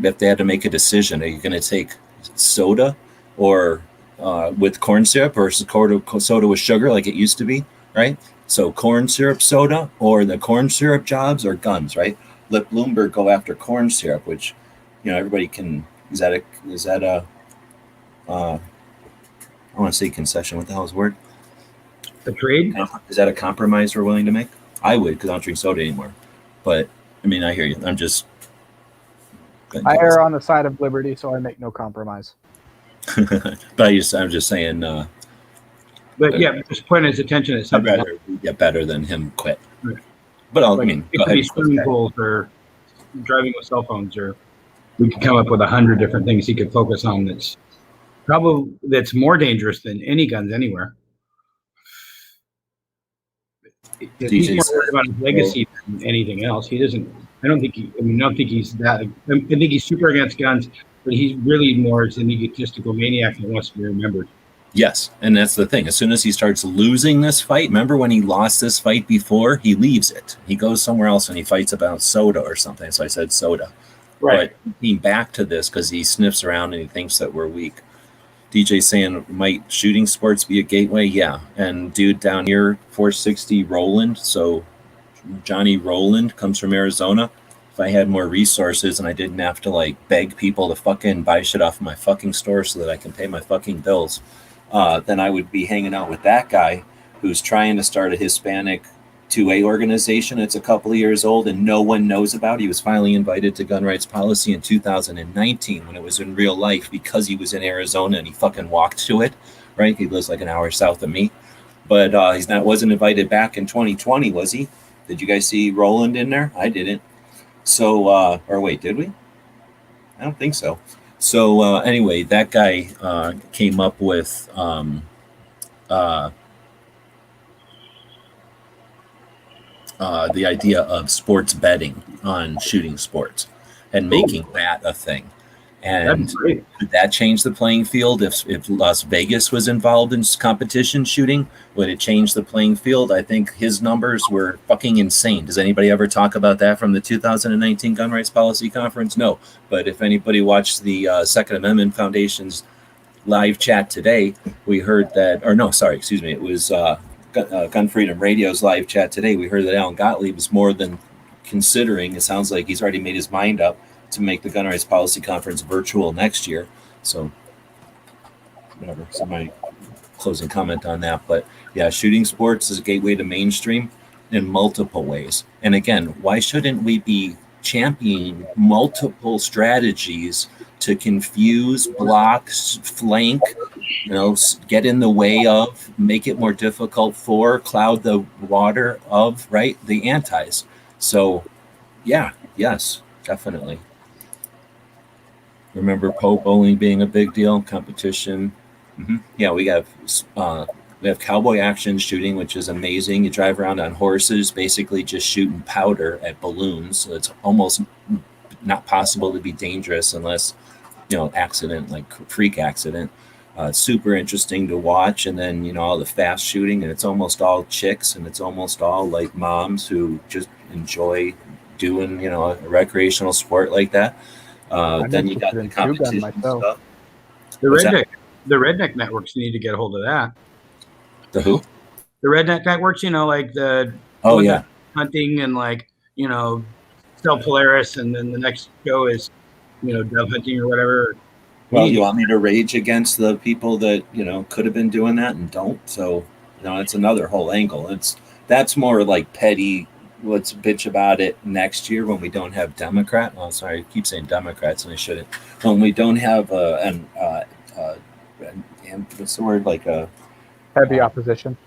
if they had to make a decision, are you going to take soda or with corn syrup versus soda with sugar like it used to be, right? So corn syrup soda or the corn syrup jobs or guns, right? Let Bloomberg go after corn syrup, which, everybody can, is that a I want to say concession. What the hell is the word? The trade? Is that a compromise we're willing to make? I would, because I don't drink soda anymore. But, I mean, I hear you. I'm just... I err on the side of liberty, so I make no compromise. But I'm just saying... but yeah, just point his attention at I'd something. rather get better than him quit. Right. But It could be swimming pools or driving with cell phones, or we could come up with 100 different things he could focus on that's more dangerous than any guns anywhere. He's more worried about his legacy than anything else. He doesn't. I don't think he's that. I think he's super against guns, but he's really more as an egotistical maniac that wants to be remembered. Yes, and that's the thing. As soon as he starts losing this fight, remember when he lost this fight before? He leaves it. He goes somewhere else and he fights about soda or something. So I said soda. Right. But he back to this because he sniffs around and he thinks that we're weak. DJ saying, might shooting sports be a gateway? Yeah. And dude down here, 460 Roland. So Johnny Roland comes from Arizona. If I had more resources and I didn't have to beg people to fucking buy shit off my fucking store so that I can pay my fucking bills, then I would be hanging out with that guy who's trying to start a Hispanic 2A organization. It's a couple of years old and no one knows about. He was finally invited to gun rights policy in 2019 when it was in real life because he was in Arizona and he fucking walked to it, right? He lives like an hour south of me. But wasn't invited back in 2020, was he? Did you guys see Roland in there? I didn't. So, or wait, did we? I don't think so. So anyway, that guy came up with the idea of sports betting on shooting sports and making that a thing. And could that change the playing field if Las Vegas was involved in competition shooting? Would it change the playing field? I think his numbers were fucking insane. Does anybody ever talk about that from the 2019 Gun Rights Policy Conference? No. But if anybody watched the Second Amendment Foundation's live chat today, we heard that, it was Gun Freedom Radio's live chat today. We heard that Alan Gottlieb is more than considering, it sounds like he's already made his mind up to make the Gun Rights Policy Conference virtual next year. So, whatever. So my closing comment on that. But yeah, shooting sports is a gateway to mainstream in multiple ways. And again, why shouldn't we be championing multiple strategies to confuse, block, flank, get in the way of, make it more difficult for, cloud the water of, right, the antis. So, yeah, yes, definitely. Remember Pope bowling being a big deal, competition. Mm-hmm. Yeah, we have cowboy action shooting, which is amazing. You drive around on horses, basically just shooting powder at balloons. So it's almost not possible to be dangerous unless, accident, like freak accident. Super interesting to watch. And then, all the fast shooting, and it's almost all chicks, and it's almost all like moms who just enjoy doing, a recreational sport like that. Then you got the competition stuff. The redneck networks need to get a hold of that. The who? The redneck networks, like the hunting and Stel Polaris, and then the next show is dove hunting or whatever. Well, you want me to rage against the people that could have been doing that and don't? So it's another whole angle. That's more like petty. Let's bitch about it next year when we don't have Democrat. Oh, sorry, I keep saying Democrats and I shouldn't. When we don't have what's the word, like a heavy opposition.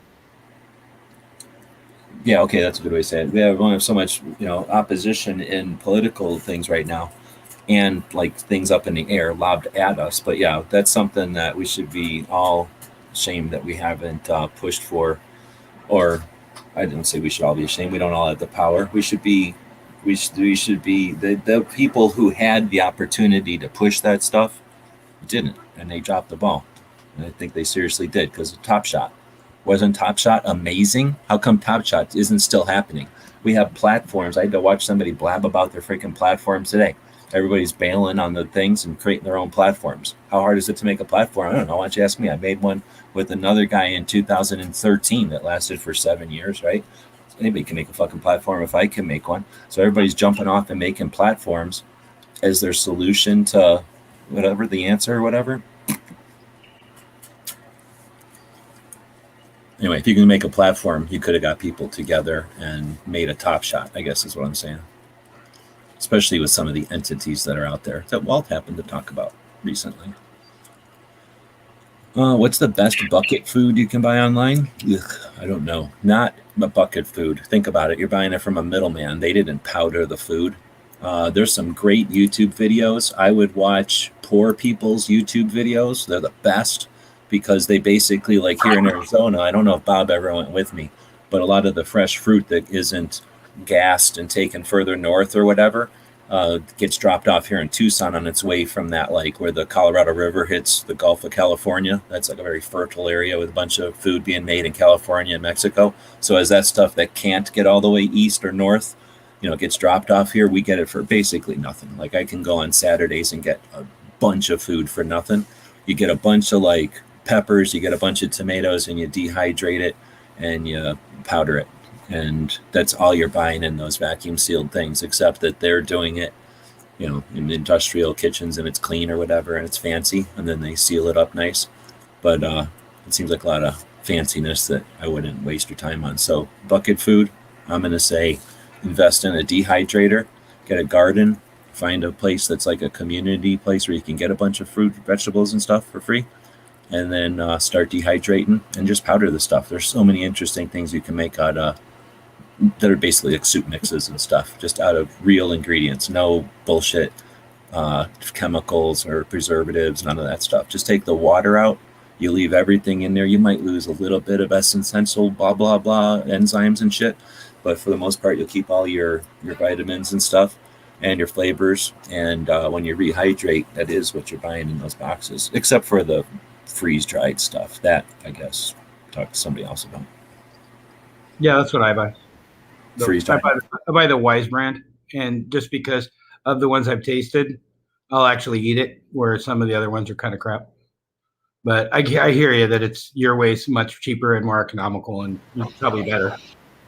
Yeah, okay, that's a good way to say it. We only have so much, opposition in political things right now. and like things up in the air lobbed at us. But yeah, that's something that we should be all ashamed that we haven't pushed for. Or I didn't say we should all be ashamed. We don't all have the power. We should be. We should be the people who had the opportunity to push that stuff didn't, and they dropped the ball. And I think they seriously did, because Top Shot wasn't Top Shot amazing? How come Top Shot isn't still happening? We have platforms. I had to watch somebody blab about their freaking platforms today. Everybody's bailing on the things and creating their own platforms. How hard is it to make a platform? I don't know. Why don't you ask me? I made one with another guy in 2013 that lasted for 7 years, right? Anybody can make a fucking platform if I can make one. So everybody's jumping off and making platforms as their solution to whatever the answer or whatever. Anyway, if you can make a platform, you could have got people together and made a Top Shot, I guess is what I'm saying. Especially with some of the entities that are out there that Walt happened to talk about recently. What's the best bucket food you can buy online? Ugh, I don't know. Not a bucket food. Think about it. You're buying it from a middleman. They didn't powder the food. There's some great YouTube videos. I would watch poor people's YouTube videos. They're the best, because they basically, like here in Arizona, I don't know if Bob ever went with me, but a lot of the fresh fruit that isn't gassed and taken further north or whatever gets dropped off here in Tucson on its way from that, like where the Colorado River hits the Gulf of California. That's like a very fertile area with a bunch of food being made in California and Mexico. So as that stuff that can't get all the way east or north, gets dropped off here, we get it for basically nothing. Like I can go on Saturdays and get a bunch of food for nothing. You get a bunch of like peppers, you get a bunch of tomatoes, and you dehydrate it and you powder it. And that's all you're buying in those vacuum sealed things, except that they're doing it, in industrial kitchens, and it's clean or whatever, and it's fancy, and then they seal it up nice. But it seems like a lot of fanciness that I wouldn't waste your time on. So bucket food, I'm going to say invest in a dehydrator, get a garden, find a place that's like a community place where you can get a bunch of fruit, vegetables, and stuff for free. And then start dehydrating and just powder the stuff. There's so many interesting things you can make out of that are basically like soup mixes and stuff, just out of real ingredients. No bullshit chemicals or preservatives, none of that stuff. Just take the water out. You leave everything in there. You might lose a little bit of essential blah, blah, blah, enzymes and shit. But for the most part, you'll keep all your vitamins and stuff and your flavors. And when you rehydrate, that is what you're buying in those boxes, except for the freeze-dried stuff. That, I guess, talk to somebody else about. Yeah, that's what I buy. Freeze-dried. I buy the Wise brand, and just because of the ones I've tasted, I'll actually eat it, where some of the other ones are kind of crap. But I hear you that it's your way is much cheaper and more economical and probably better.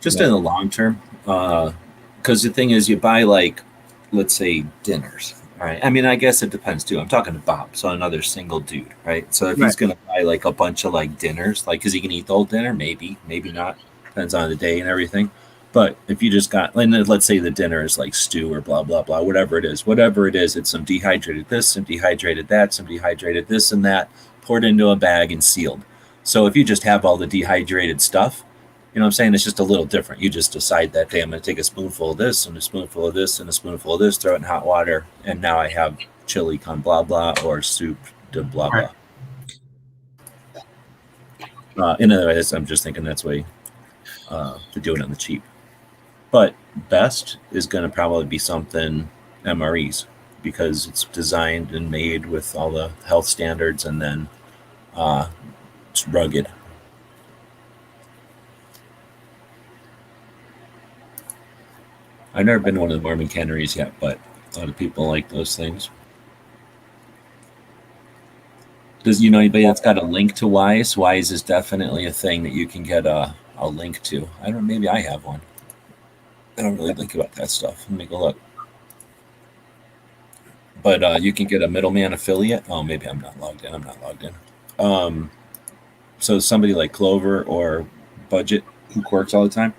Just in the long term, because the thing is, you buy like, let's say, dinners. All right. I mean, I guess it depends too. I'm talking to Bob, so another single dude, right? So if he's gonna buy like a bunch of like dinners, like, is he gonna eat the whole dinner? Maybe, maybe not. Depends on the day and everything. But if you just got, let's say the dinner is like stew or blah blah blah, whatever it is, it's some dehydrated this, some dehydrated that, some dehydrated this and that, poured into a bag and sealed. So if you just have all the dehydrated stuff, you know what I'm saying? It's just a little different. You just decide that day I'm going to take a spoonful of this and a spoonful of this and a spoonful of this, throw it in hot water, and now I have chili con blah blah or soup de blah blah. In other words, I'm just thinking that's way to do it on the cheap. But best is going to probably be something MREs, because it's designed and made with all the health standards, and then it's rugged. I've never been to one of the Mormon canneries yet, but a lot of people like those things. Does anybody that's got a link to Wise? Wise is definitely a thing that you can get a link to. I don't. Maybe I have one. I don't really think about that stuff. Let me go look. But you can get a middleman affiliate. Oh, maybe I'm not logged in. So somebody like Clover or Budget, who works all the time,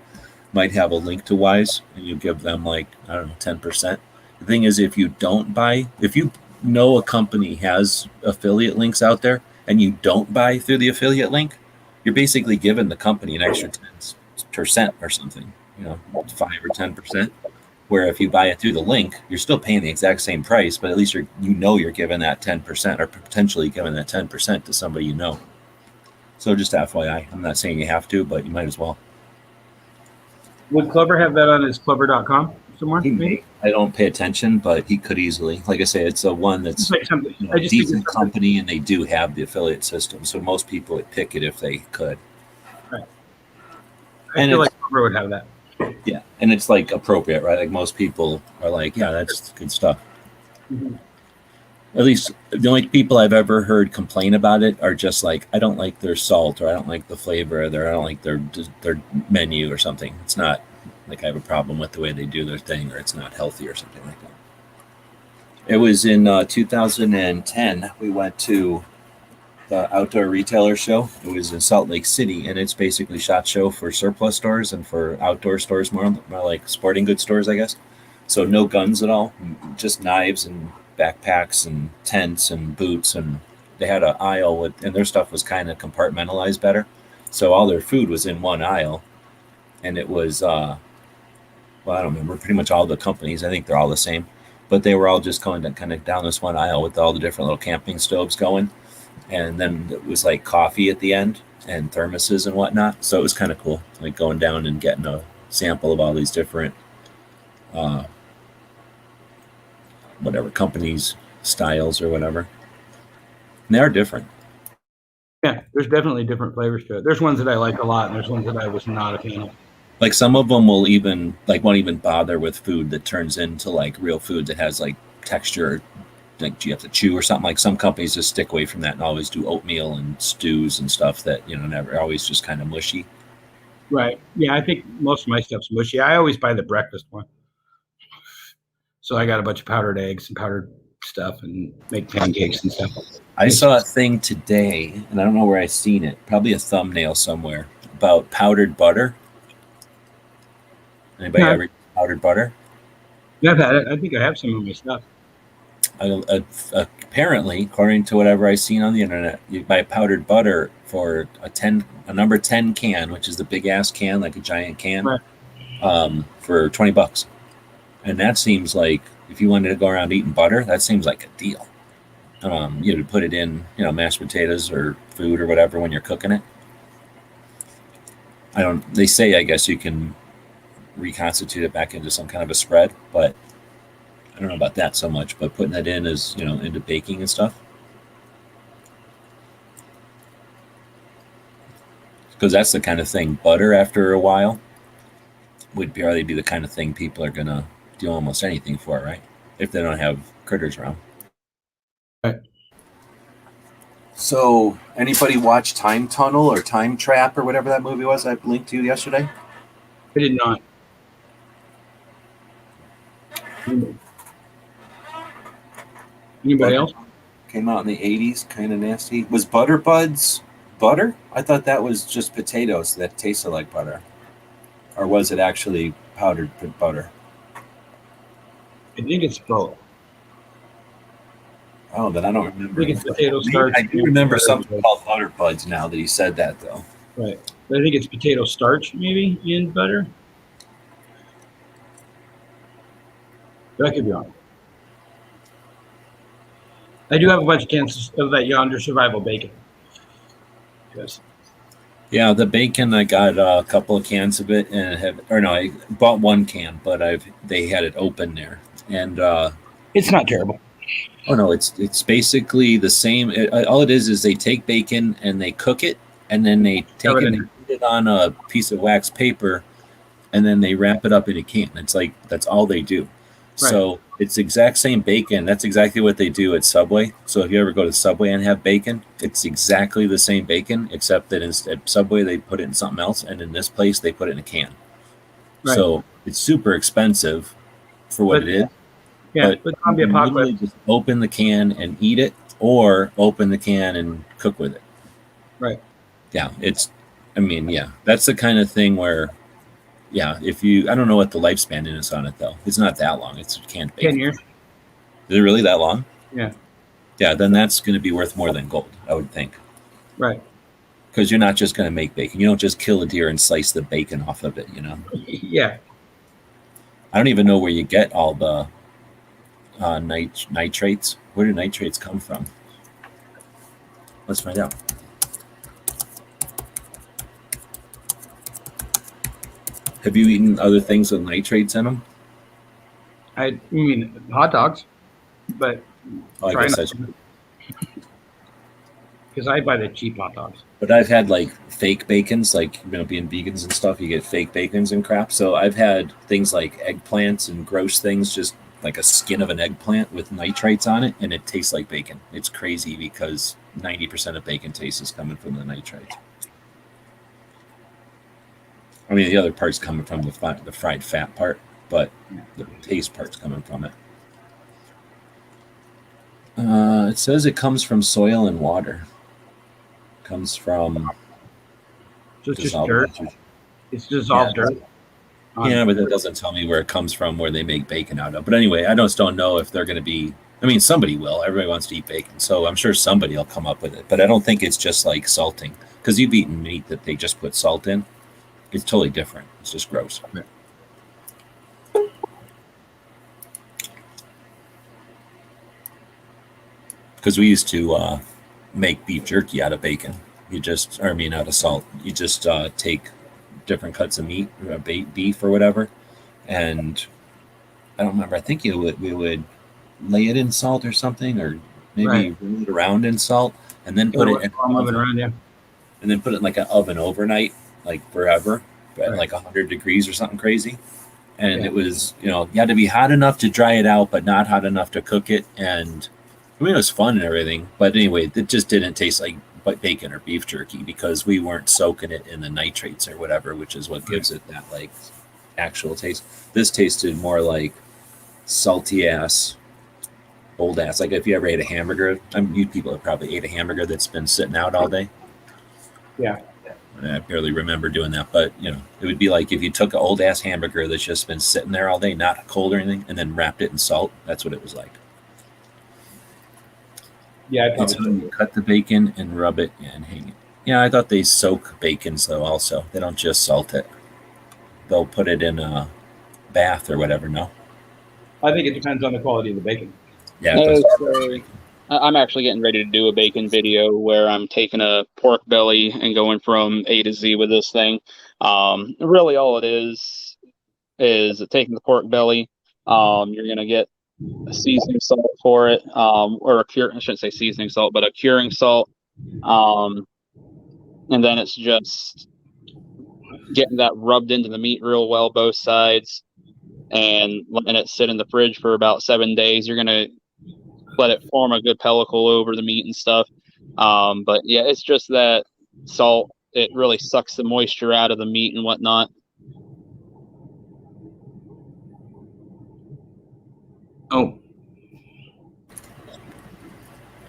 might have a link to Wise, and you give them like, I don't know, 10%. The thing is, if you know a company has affiliate links out there and you don't buy through the affiliate link, you're basically giving the company an extra 10% or something, 5 or 10%. Where if you buy it through the link, you're still paying the exact same price, but at least you're giving that 10% or potentially giving that 10% to somebody you know. So just FYI, I'm not saying you have to, but you might as well. Would Clover have that on his Clover.com somewhere? Maybe? I don't pay attention, but he could easily. Like I say, it's a one that's Like something. a decent company, and they do have the affiliate system. So most people would pick it if they could. Right. I feel like Clover would have that. Yeah, and it's like appropriate, right? Like most people are like, yeah, that's good stuff. Mm-hmm. At least the only people I've ever heard complain about it are just like, I don't like their salt, or I don't like the flavor, or I don't like their menu or something. It's not like I have a problem with the way they do their thing, or it's not healthy or something like that. It was in 2010. We went to the outdoor retailer show. It was in Salt Lake City, and it's basically SHOT Show for surplus stores and for outdoor stores, more like sporting goods stores, I guess. So no guns at all, just knives and backpacks and tents and boots, and they had an aisle with, and their stuff was kind of compartmentalized better. So all their food was in one aisle, and it was well, I don't remember, pretty much all the companies. I think they're all the same, but they were all just going kind of down this one aisle with all the different little camping stoves going. And then it was like coffee at the end and thermoses and whatnot. So it was kind of cool, like going down and getting a sample of all these different, whatever companies, styles or whatever. And they are different. Yeah, there's definitely different flavors to it. There's ones that I like a lot, and there's ones that I was not a fan of. Like some of them will even won't even bother with food that turns into like real food that has like texture, like you have to chew or something. Like some companies just stick away from that and always do oatmeal and stews and stuff that, never, always just kind of mushy. Right. Yeah, I think most of my stuff's mushy. I always buy the breakfast one. So I got a bunch of powdered eggs and powdered stuff and make pancakes and stuff. I saw a thing today, and I don't know where I seen it, probably a thumbnail somewhere, about powdered butter. Anybody ever eat powdered butter? Yeah, I've had it. I think I have some of my stuff. Apparently, according to whatever I've seen on the internet, you buy powdered butter for a number 10 can, which is the big ass can, like a giant can, right, for $20. And that seems like, if you wanted to go around eating butter, that seems like a deal. To put it in, mashed potatoes or food or whatever when you're cooking it. They say, I guess you can reconstitute it back into some kind of a spread, but I don't know about that so much. But putting that in as, into baking and stuff. Because that's the kind of thing, butter after a while would probably be the kind of thing people are going to do almost anything for, right? If they don't have critters around. Right. So, anybody watch Time Tunnel or Time Trap or whatever that movie was I linked to you yesterday? I did not. Anybody else? Came out in the 80s, kind of nasty. Was Butter Buds butter? I thought that was just potatoes that tasted like butter. Or was it actually powdered butter? I think it's both. Oh, then I don't remember. I think it's potato starch. I do remember something called Butter Buds now that he said that, though. Right. But I think it's potato starch, maybe, in butter. But I could be wrong. I do have a bunch of cans of that Yonder Survival bacon. Yes. Yeah, the bacon, I got a couple of cans of it, and I bought one can, but they had it open there, and it's not terrible. Oh no, it's basically the same. All it is they take bacon and they cook it, and then they take it and put it on a piece of wax paper, and then they wrap it up in a can. It's like that's all they do. Right. So it's exact same bacon. That's exactly what they do at Subway. So if you ever go to Subway and have bacon, it's exactly the same bacon, except that at Subway they put it in something else, and in this place they put it in a can. Right. So it's super expensive for what it is. Yeah, but you literally just open the can and eat it, or open the can and cook with it. Right. Yeah, that's the kind of thing where, I don't know what the lifespan is on it though. It's not that long. It's canned bacon. 10 years. Is it really that long? Yeah. Yeah, then that's going to be worth more than gold, I would think. Right. Because you're not just going to make bacon. You don't just kill a deer and slice the bacon off of it, Yeah. I don't even know where you get all the nitrates. Where do nitrates come from? Let's find out. Have you eaten other things with nitrates in them? I mean hot dogs, but Oh, I try guess not to. Because I buy the cheap hot dogs. But I've had like fake bacons, like being vegans and stuff. You get fake bacons and crap. So I've had things like eggplants and gross things, just like a skin of an eggplant with nitrates on it, and it tastes like bacon. It's crazy because 90% of bacon taste is coming from the nitrates. I mean, the other part's coming from the fried fat part, but the taste part's coming from it. It says it comes from soil and water. It comes from So it's just dirt. It's dissolved dirt. Yeah, but that doesn't tell me where it comes from, where they make bacon out of. But anyway, I just don't know if they're going to be. I mean, somebody will. Everybody wants to eat bacon, so I'm sure somebody will come up with it. But I don't think it's just like salting, because you've eaten meat that they just put salt in. It's totally different. It's just gross. Because we used to make beef jerky out of bacon. Out of salt. You just take different cuts of meat, or beef or whatever, and I don't remember. I think we would lay it in salt or something, or maybe roll it around in salt, and then put it in and then put it in like an oven overnight, like forever, at like 100 degrees or something crazy. And it was, you had to be hot enough to dry it out, but not hot enough to cook it. And I mean, it was fun and everything, but anyway, it just didn't taste like bacon or beef jerky because we weren't soaking it in the nitrates or whatever, which is what gives it that like actual taste. This tasted more like salty ass, old ass. Like if you ever ate a hamburger, you people have probably ate a hamburger that's been sitting out all day. Yeah. I barely remember doing that, but it would be like if you took an old ass hamburger that's just been sitting there all day, not cold or anything, and then wrapped it in salt. That's what it was like. Yeah, that's how you cut the bacon and rub it and hang it. Yeah, I thought they soak bacons though. Also, they don't just salt it; they'll put it in a bath or whatever. No, I think it depends on the quality of the bacon. Yeah, I'm actually getting ready to do a bacon video where I'm taking a pork belly and going from A to Z with this thing. Really, all it is taking the pork belly. You're gonna get a seasoning salt for it, or I shouldn't say seasoning salt, but a curing salt. And then it's just getting that rubbed into the meat real well, both sides, and letting it sit in the fridge for about 7 days. You're gonna let it form a good pellicle over the meat and stuff. But yeah, it's just that salt. It really sucks the moisture out of the meat and whatnot. Oh.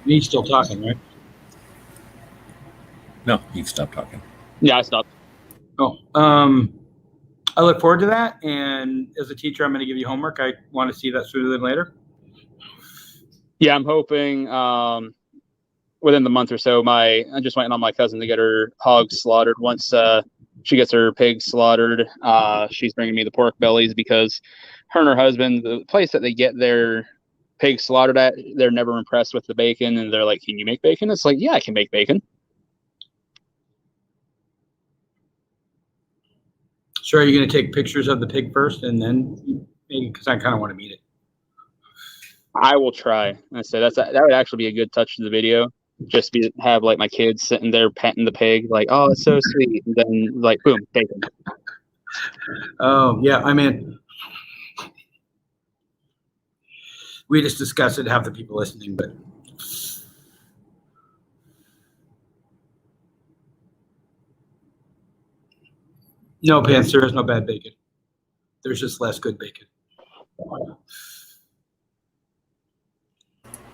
He's still talking, right? No, you stopped talking. Yeah, I stopped. Oh, I look forward to that. And as a teacher, I'm going to give you homework. I want to see that sooner than later. Yeah, I'm hoping within the month or so. I'm just waiting on my cousin to get her hogs slaughtered. Once she gets her pigs slaughtered, she's bringing me the pork bellies because her and her husband, the place that they get their pigs slaughtered at, they're never impressed with the bacon, and they're like, "Can you make bacon?" It's like, "Yeah, I can make bacon." So are you going to take pictures of the pig first and then maybe, because I kind of want to meet it. I will try. I say that would actually be a good touch to the video. Just have like my kids sitting there petting the pig, like, "Oh, it's so sweet," and then like, boom, bacon. Oh yeah, I mean, we just discussed it. Half the people listening, but no, Pants, there is no bad bacon. There's just less good bacon.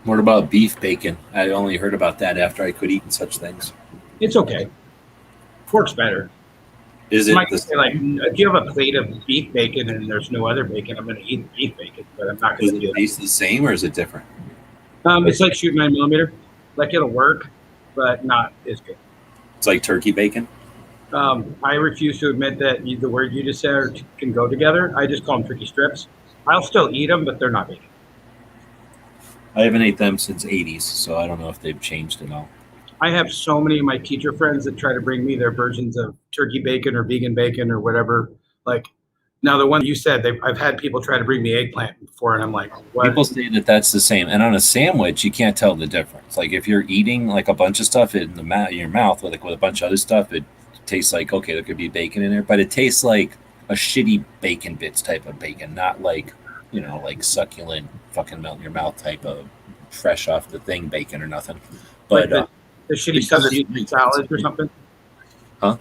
What about beef bacon? I only heard about that after I quit eating such things. It's okay. Pork's better. Is it? Like, if you have a plate of beef bacon and there's no other bacon, I'm going to eat beef bacon, but I'm not going to do it. Is it the same or is it different? It's like shooting 9mm. Like it'll work, but not as good. It's like turkey bacon? I refuse to admit that the word you just said can go together. I just call them turkey strips. I'll still eat them, but they're not vegan. I haven't ate them since '80s, so I don't know if they've changed at all. I have so many of my teacher friends that try to bring me their versions of turkey bacon or vegan bacon or whatever. Like now, the one you said, I've had people try to bring me eggplant before, and I'm like, what? People say that that's the same, and on a sandwich, you can't tell the difference. Like if you're eating like a bunch of stuff in your mouth, with a bunch of other stuff, it tastes like okay, there could be bacon in there, but it tastes like a shitty bacon bits type of bacon, not like like succulent fucking melt in your mouth type of fresh off the thing bacon or nothing. But like the shitty stuff they use for salads or something. Huh?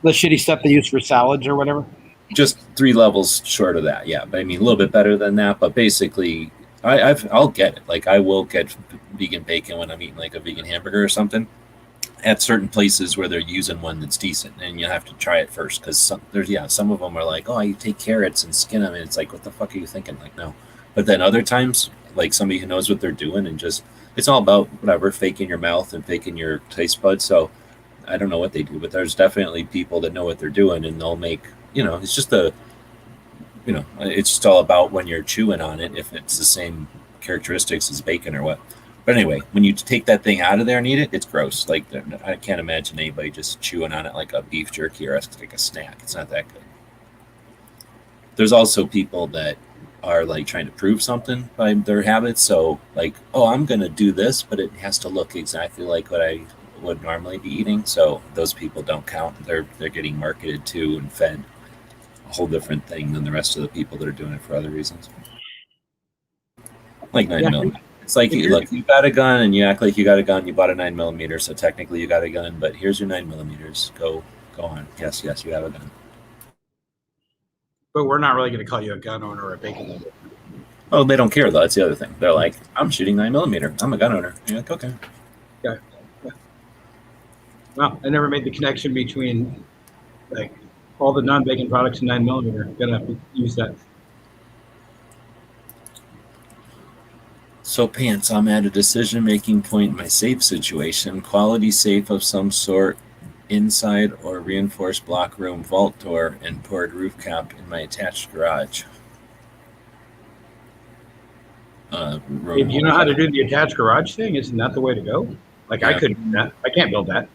The shitty stuff they use for salads or whatever. Just 3 levels short of that, yeah. But I mean, a little bit better than that. But basically, I'll get it. Like I will get vegan bacon when I'm eating like a vegan hamburger or something. At certain places where they're using one that's decent, and you have to try it first because some of them are like, oh, you take carrots and skin them, and it's like, what the fuck are you thinking? Like, no. But then other times, like somebody who knows what they're doing, and just it's all about whatever, faking your mouth and faking your taste buds. So I don't know what they do, but there's definitely people that know what they're doing, and they'll make it's just it's just all about when you're chewing on it if it's the same characteristics as bacon or what. But anyway, when you take that thing out of there and eat it, it's gross. Like I can't imagine anybody just chewing on it like a beef jerky or like a snack. It's not that good. There's also people that are like trying to prove something by their habits. So like, oh, I'm going to do this, but it has to look exactly like what I would normally be eating. So those people don't count. They're getting marketed to and fed a whole different thing than the rest of the people that are doing it for other reasons. Like 9mm. It's like, look, you got a gun and you act like you got a gun. You bought a 9mm, so technically you got a gun. But here's your 9mm. Go on. Yes, you have a gun. But we're not really going to call you a gun owner or a bacon owner. Oh, they don't care though. That's the other thing. They're like, I'm shooting 9mm. I'm a gun owner. And you're like, okay. Yeah. Well, I never made the connection between like all the non-bacon products and 9mm. Gonna have to use that. So pants, I'm at a decision-making point in my safe situation. Quality safe of some sort, inside or reinforced block room vault door, and poured roof cap in my attached garage. If you know how to do the attached garage thing, isn't that the way to go? Like yeah. I couldn't do that. I can't build that.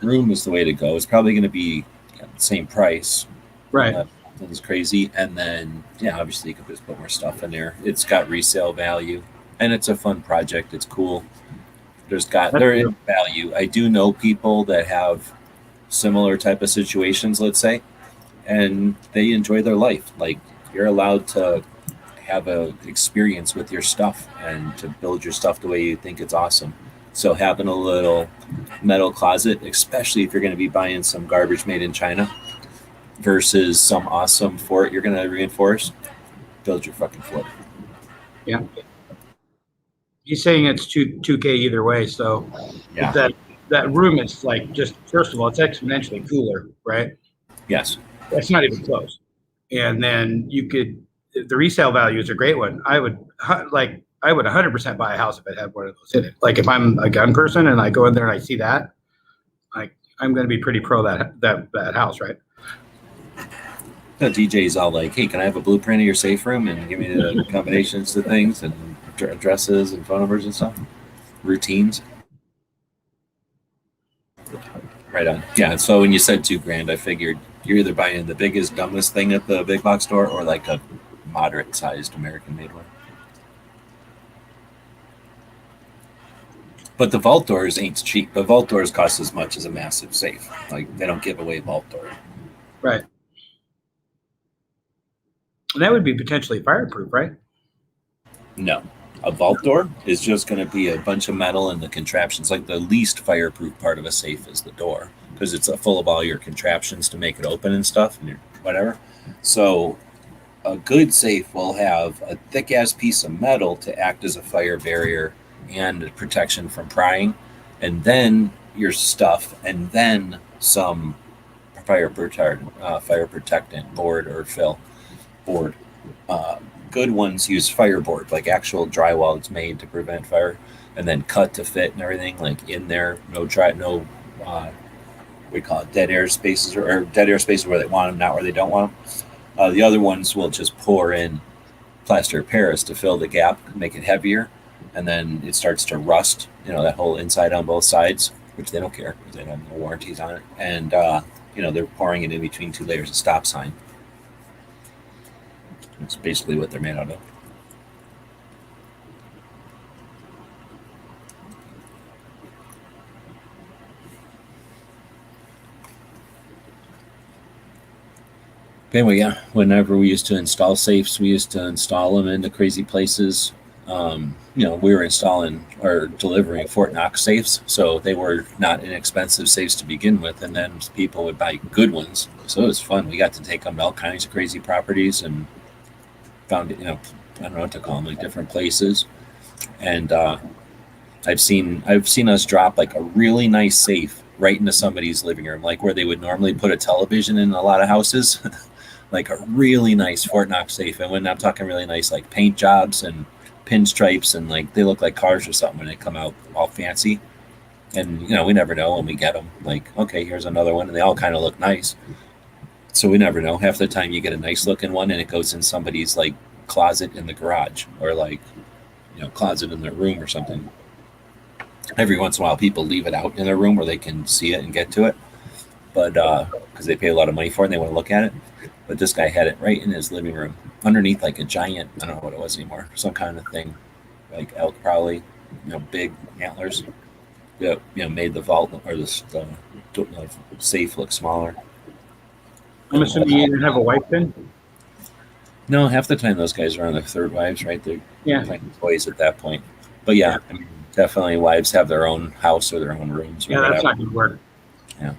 Room is the way to go. It's probably going to be the same price. Right. Nothing's crazy. And then, yeah, obviously you can just put more stuff in there. It's got resale value. And it's a fun project. It's cool. There is value. I do know people that have similar type of situations, let's say, and they enjoy their life. Like you're allowed to have a experience with your stuff and to build your stuff the way you think it's awesome. So having a little metal closet, especially if you're going to be buying some garbage made in China versus some awesome fort you're going to reinforce, build your fucking fort. Yeah. He's saying it's 2K either way. So yeah. that room is like just, first of all, it's exponentially cooler, right? Yes. That's not even close. And then the resale value is a great one. I would 100% buy a house if it had one of those in it. Like if I'm a gun person and I go in there and I see that, like I'm going to be pretty pro that house, right? The DJ's all like, hey, can I have a blueprint of your safe room and give me the combinations to things and addresses and phone numbers and stuff? Routines. Right on. Yeah, so when you said $2,000, I figured you're either buying the biggest, dumbest thing at the big box store or like a moderate-sized American-made one. But the vault doors ain't cheap. The vault doors cost as much as a massive safe. Like, they don't give away vault doors. Right. And that would be potentially fireproof, right? No. A vault door is just going to be a bunch of metal and the contraptions. Like the least fireproof part of a safe is the door because it's full of all your contraptions to make it open and stuff and whatever. So a good safe will have a thick-ass piece of metal to act as a fire barrier and protection from prying, and then your stuff, and then some fire protectant board or fill board. Good ones use fireboard, like actual drywall that's made to prevent fire, and then cut to fit and everything, like in there. No we call it dead air spaces, or dead air spaces where they want them, not where they don't want them. The other ones will just pour in plaster of Paris to fill the gap, make it heavier, and then it starts to rust. That whole inside on both sides, which they don't care because they don't have no warranties on it. And they're pouring it in between two layers of stop sign. It's basically what they're made out of. Anyway, yeah, whenever we used to install safes, we used to install them into crazy places. We were installing or delivering Fort Knox safes, so they were not inexpensive safes to begin with, and then people would buy good ones. So it was fun. We got to take them to all kinds of crazy properties and found, I don't know what to call them, like different places. And I've seen us drop like a really nice safe right into somebody's living room, like where they would normally put a television in a lot of houses. Like a really nice Fort Knox safe. And when I'm talking really nice, like paint jobs and pinstripes, and like they look like cars or something when they come out all fancy. And we never know when we get them. Like, okay, here's another one, and they all kind of look nice. So we never know. Half the time you get a nice looking one and it goes in somebody's like closet in the garage, or like closet in their room or something. Every once in a while people leave it out in their room where they can see it and get to it, but because they pay a lot of money for it and they want to look at it. But this guy had it right in his living room underneath like a giant, I don't know what it was anymore, some kind of thing, like elk probably, big antlers that made the vault or the safe look smaller. I'm assuming you didn't have a wife then? No, half the time those guys are on their third wives, right? They're playing toys at that point. But yeah, I mean, definitely wives have their own house or their own rooms. Yeah, that's not good work. Yeah.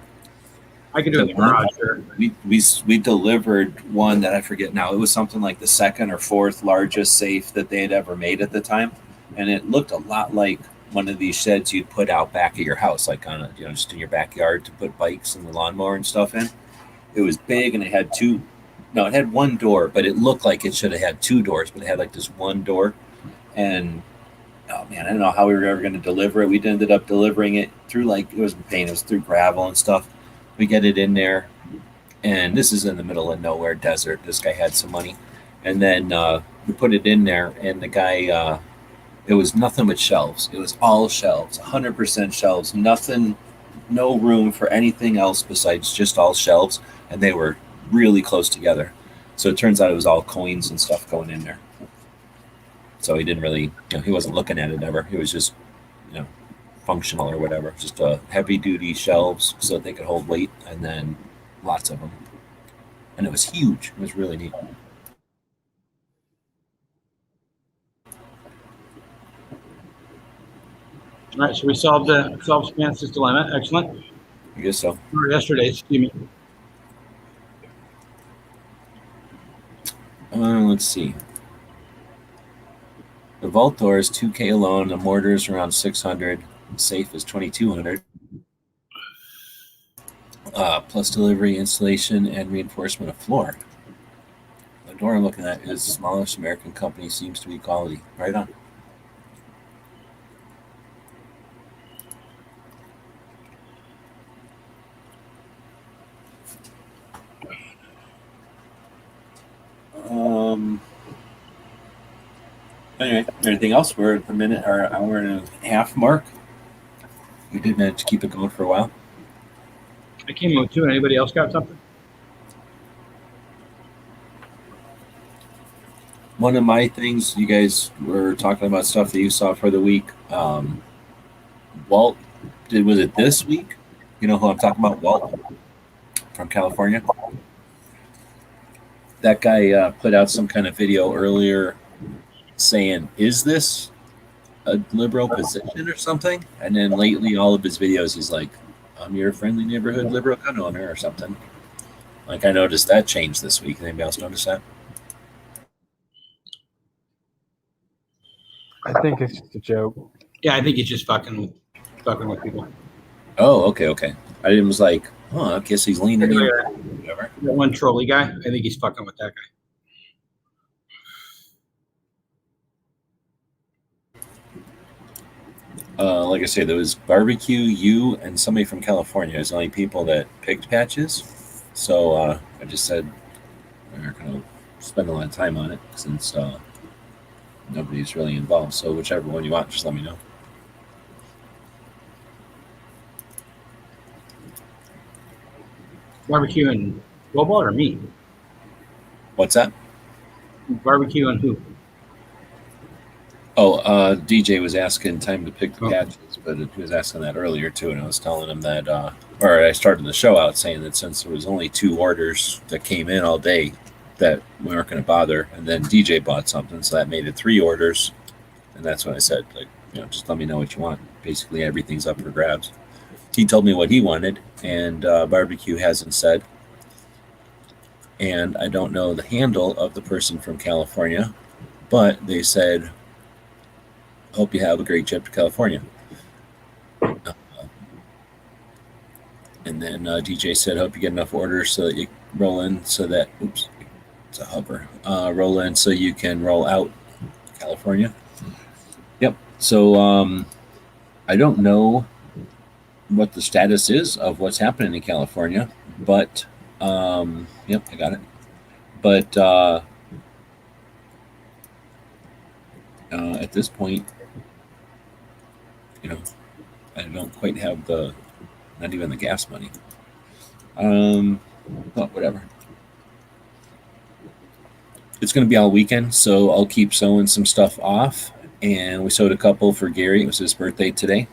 I could do it in the garage, sure. We delivered one that I forget now. It was something like the second or fourth largest safe that they had ever made at the time. And it looked a lot like one of these sheds you'd put out back at your house, like on just in your backyard to put bikes and the lawnmower and stuff in. It was big, and it had it had one door, but it looked like it should have had two doors, but it had like this one door. And oh man, I don't know how we were ever going to deliver it. We ended up delivering it through it wasn't paint, it was through gravel and stuff. We get it in there, and this is in the middle of nowhere, desert. This guy had some money, and then we put it in there, and the guy, it was nothing but shelves. It was all shelves, 100% shelves, nothing, no room for anything else besides just all shelves, and they were really close together. So it turns out it was all coins and stuff going in there. So he didn't really, he wasn't looking at it ever. He was just, functional or whatever, just heavy duty shelves so they could hold weight, and then lots of them, and it was huge. It was really neat. All right, so we solved Spence's dilemma. Excellent. I guess so. Or yesterday, excuse me. Let's see. The vault door is $2,000 alone. The mortar is around $600. The safe is $2,200. Plus delivery, installation, and reinforcement of floor. The door I'm looking at is the smallest American company. Seems to be quality. Right on. Anyway, anything else? We're at the minute or hour and a half mark. We did manage to keep it going for a while. I came in with two. Anybody else got something? One of my things, you guys were talking about stuff that you saw for the week. Walt, was it this week? You know who I'm talking about? Walt from California. That guy put out some kind of video earlier saying, is this a liberal position or something? And then lately, all of his videos, he's like, I'm your friendly neighborhood liberal gun owner or something. Like, I noticed that change this week. Anybody else notice that? I think it's just a joke. Yeah, I think he's just fucking with people. Oh, okay. I was like, I guess he's leaning in. Whatever. That one trolley guy, I think he's fucking with that guy. like I say, there was barbecue, you, and somebody from California. There's the only people that picked patches. So I just said we're not going to spend a lot of time on it since nobody's really involved. So whichever one you want, just let me know. Barbecue and global or me? What's that? Barbecue and who? Oh, DJ was asking time to pick the patches, but he was asking that earlier too, and I was telling him that, or I started the show out saying that since there was only 2 orders that came in all day, that we weren't going to bother, and then DJ bought something, so that made it 3 orders, and that's when I said, like, just let me know what you want. Basically, everything's up for grabs. He told me what he wanted, and barbecue hasn't said, and I don't know the handle of the person from California, but they said, hope you have a great trip to California. And then DJ said, hope you get enough orders so that you roll in so that, oops, it's a hover, roll in so you can roll out California. Yep. So I don't know what the status is of what's happening in California, but yep, I got it. But at this point, I don't quite have not even the gas money. But whatever. It's going to be all weekend, so I'll keep sewing some stuff off. And we sewed a couple for Gary. It was his birthday today.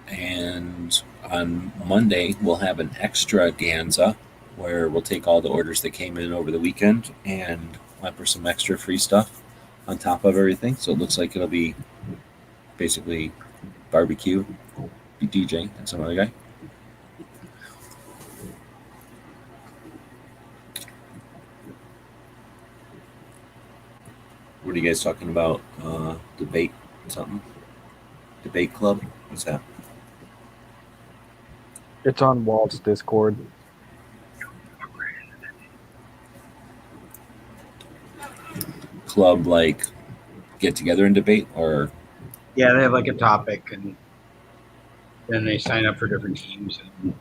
And on Monday, we'll have an extra Ganza where we'll take all the orders that came in over the weekend and offer some extra free stuff on top of everything. So it looks like it'll be basically barbecue, DJ, and some other guy. What are you guys talking about? Debate something? Debate club? What's that? It's on Walt's Discord. Club, like get together and debate, or? Yeah, they have like a topic, and then they sign up for different teams, and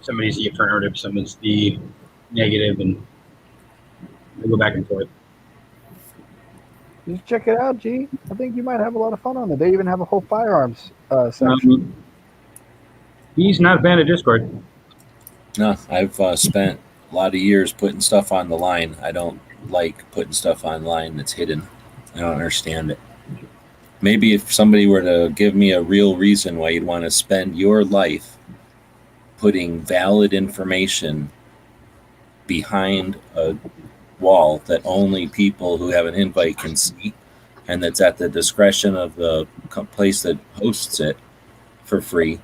somebody's the affirmative, someone's the negative, and they go back and forth. Just check it out, G. I think you might have a lot of fun on it. They even have a whole firearms section. He's not a fan of Discord. No, I've spent a lot of years putting stuff on the line. I don't like putting stuff online that's hidden. I don't understand it. Maybe if somebody were to give me a real reason why you'd want to spend your life putting valid information behind a wall that only people who have an invite can see, and that's at the discretion of the place that hosts it for free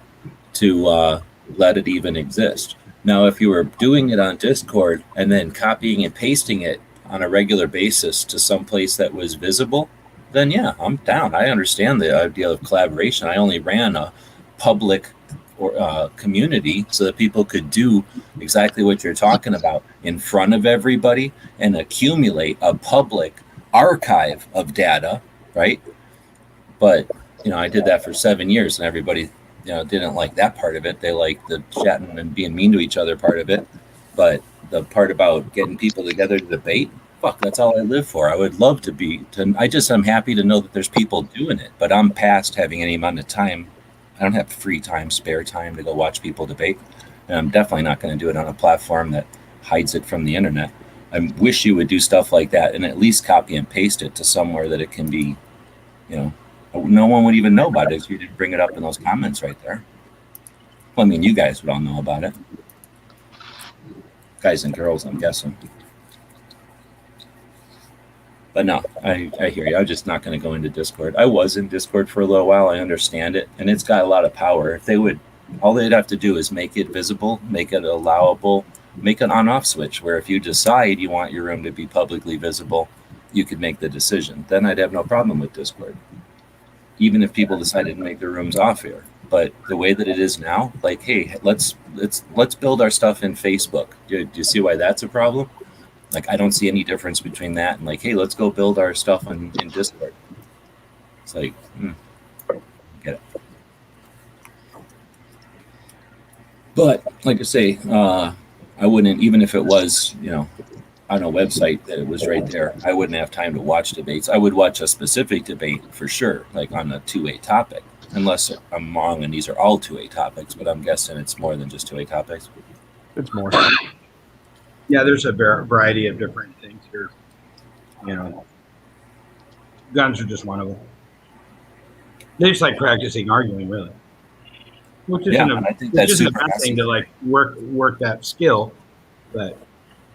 to let it even exist. Now, if you were doing it on Discord and then copying and pasting it on a regular basis to some place that was visible, then yeah, I'm down. I understand the idea of collaboration. I only ran a public or community so that people could do exactly what you're talking about in front of everybody and accumulate a public archive of data, right? But I did that for 7 years, and everybody didn't like that part of it. They liked the chatting and being mean to each other part of it. But the part about getting people together to debate, fuck, that's all I live for. I would love I'm happy to know that there's people doing it, but I'm past having any amount of time. I don't have free time, spare time to go watch people debate. And I'm definitely not going to do it on a platform that hides it from the internet. I wish you would do stuff like that and at least copy and paste it to somewhere that it can be, no one would even know about it if you didn't bring it up in those comments right there. Well, I mean, you guys would all know about it. Guys and girls, I'm guessing. But no, I hear you. I'm just not going to go into Discord. I was in Discord for a little while. I understand it. And it's got a lot of power. If they would, all they'd have to do is make it visible, make it allowable, make an on-off switch where if you decide you want your room to be publicly visible, you could make the decision. Then I'd have no problem with Discord. Even if people decided to make their rooms off here. But the way that it is now, like, hey, let's build our stuff in Facebook. Do you see why that's a problem? Like, I don't see any difference between that and like, hey, let's go build our stuff in Discord. It's like, Get it. But like I say, I wouldn't, even if it was, on a website that it was right there, I wouldn't have time to watch debates. I would watch a specific debate for sure, like on a 2A topic, unless I'm wrong and these are all 2A topics, but I'm guessing it's more than just 2A topics. It's more. Yeah, there's a variety of different things here. Guns are just one of them. They just like practicing arguing, really. Which isn't I think that's isn't a super bad thing to like work that skill, but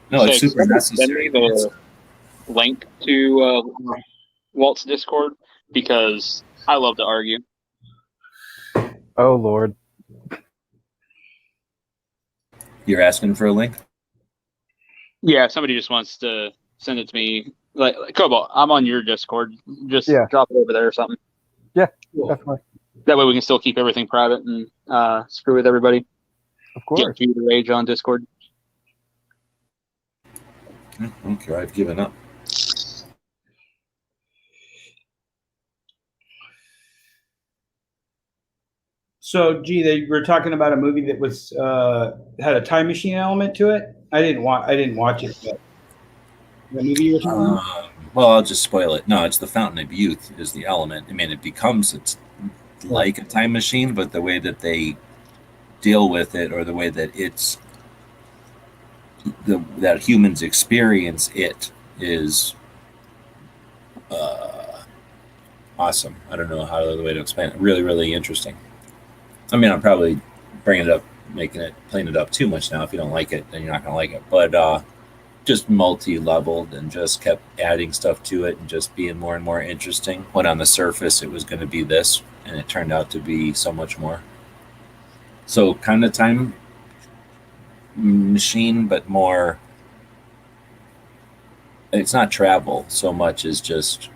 no, it's super Send necessary. me the link to Walt's Discord because I love to argue. Oh Lord. You're asking for a link? Yeah, if somebody just wants to send it to me, like Cobalt, I'm on your Discord. Just drop it over there or something. Yeah, cool. definitely. That way we can still keep everything private and screw with everybody. Of course. Get the rage on Discord. Okay, I've given up. So, they were talking about a movie that was had a time machine element to it. I didn't watch it, but the movie you were talking about? Well, I'll just spoil it. No, it's the Fountain of Youth is the element. I mean, it's like a time machine, but the way that they deal with it, or the way that that humans experience it, is awesome. I don't know how other way to explain it. Really, really interesting. I mean, I'm probably bringing it up, playing it up too much now. If you don't like it, then you're not going to like it. But just multi-leveled and just kept adding stuff to it and just being more and more interesting. When on the surface it was going to be this, and it turned out to be so much more. So kind of time machine, but more. It's not travel so much as just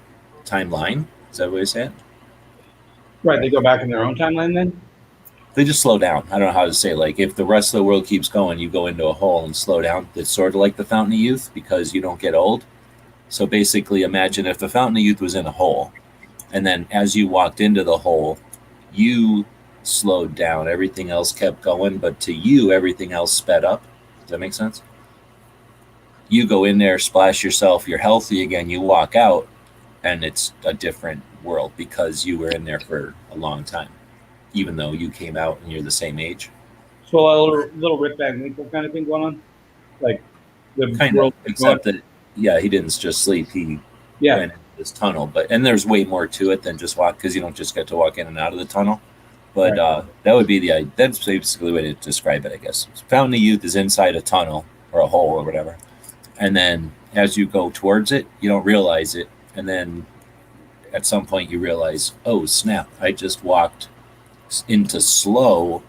timeline. Is that what you say? Right, they go back in their own timeline then? They just slow down. I don't know how to say it. Like, if the rest of the world keeps going, you go into a hole and slow down. It's sort of like the Fountain of Youth because you don't get old. So basically, imagine if the Fountain of Youth was in a hole, and then as you walked into the hole, you slowed down. Everything else kept going, but to you, everything else sped up. Does that make sense? You go in there, splash yourself, you're healthy again, you walk out, and it's a different world because you were in there for a long time, even though you came out and you're the same age. So a little Rip Van Winkle kind of thing going on? Like the kind world of, except that, he didn't just sleep. He went into this tunnel. And there's way more to it than just walk, because you don't just get to walk in and out of the tunnel. But that would be that's basically the way to describe it, I guess. Fountain of Youth is inside a tunnel or a hole or whatever. And then as you go towards it, you don't realize it. And then at some point you realize, oh, snap, I just walked into slow,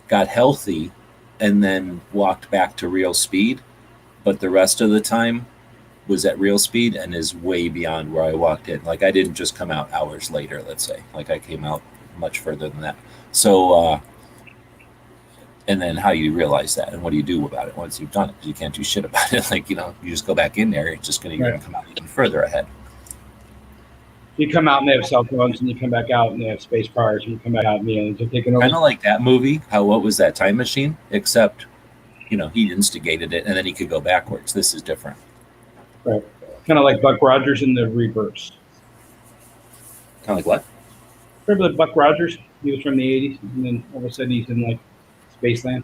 got healthy, and then walked back to real speed. But the rest of the time was at real speed and is way beyond where I walked in. Like, I didn't just come out hours later, let's say. Like, I came out much further than that. So, and then how you realize that and what do you do about it once you've done it? You can't do shit about it. Like, you just go back in there, it's just going to come out even further ahead. You come out and they have cell phones, and you come back out and they have space cars, and you come back out and they're taking over. Kind of like that movie, what was that, Time Machine? Except, he instigated it and then he could go backwards. This is different. Right. Kind of like Buck Rogers in the reverse. Kind of like what? Remember Buck Rogers? He was from the 80s, and then all of a sudden he's in like Spaceland.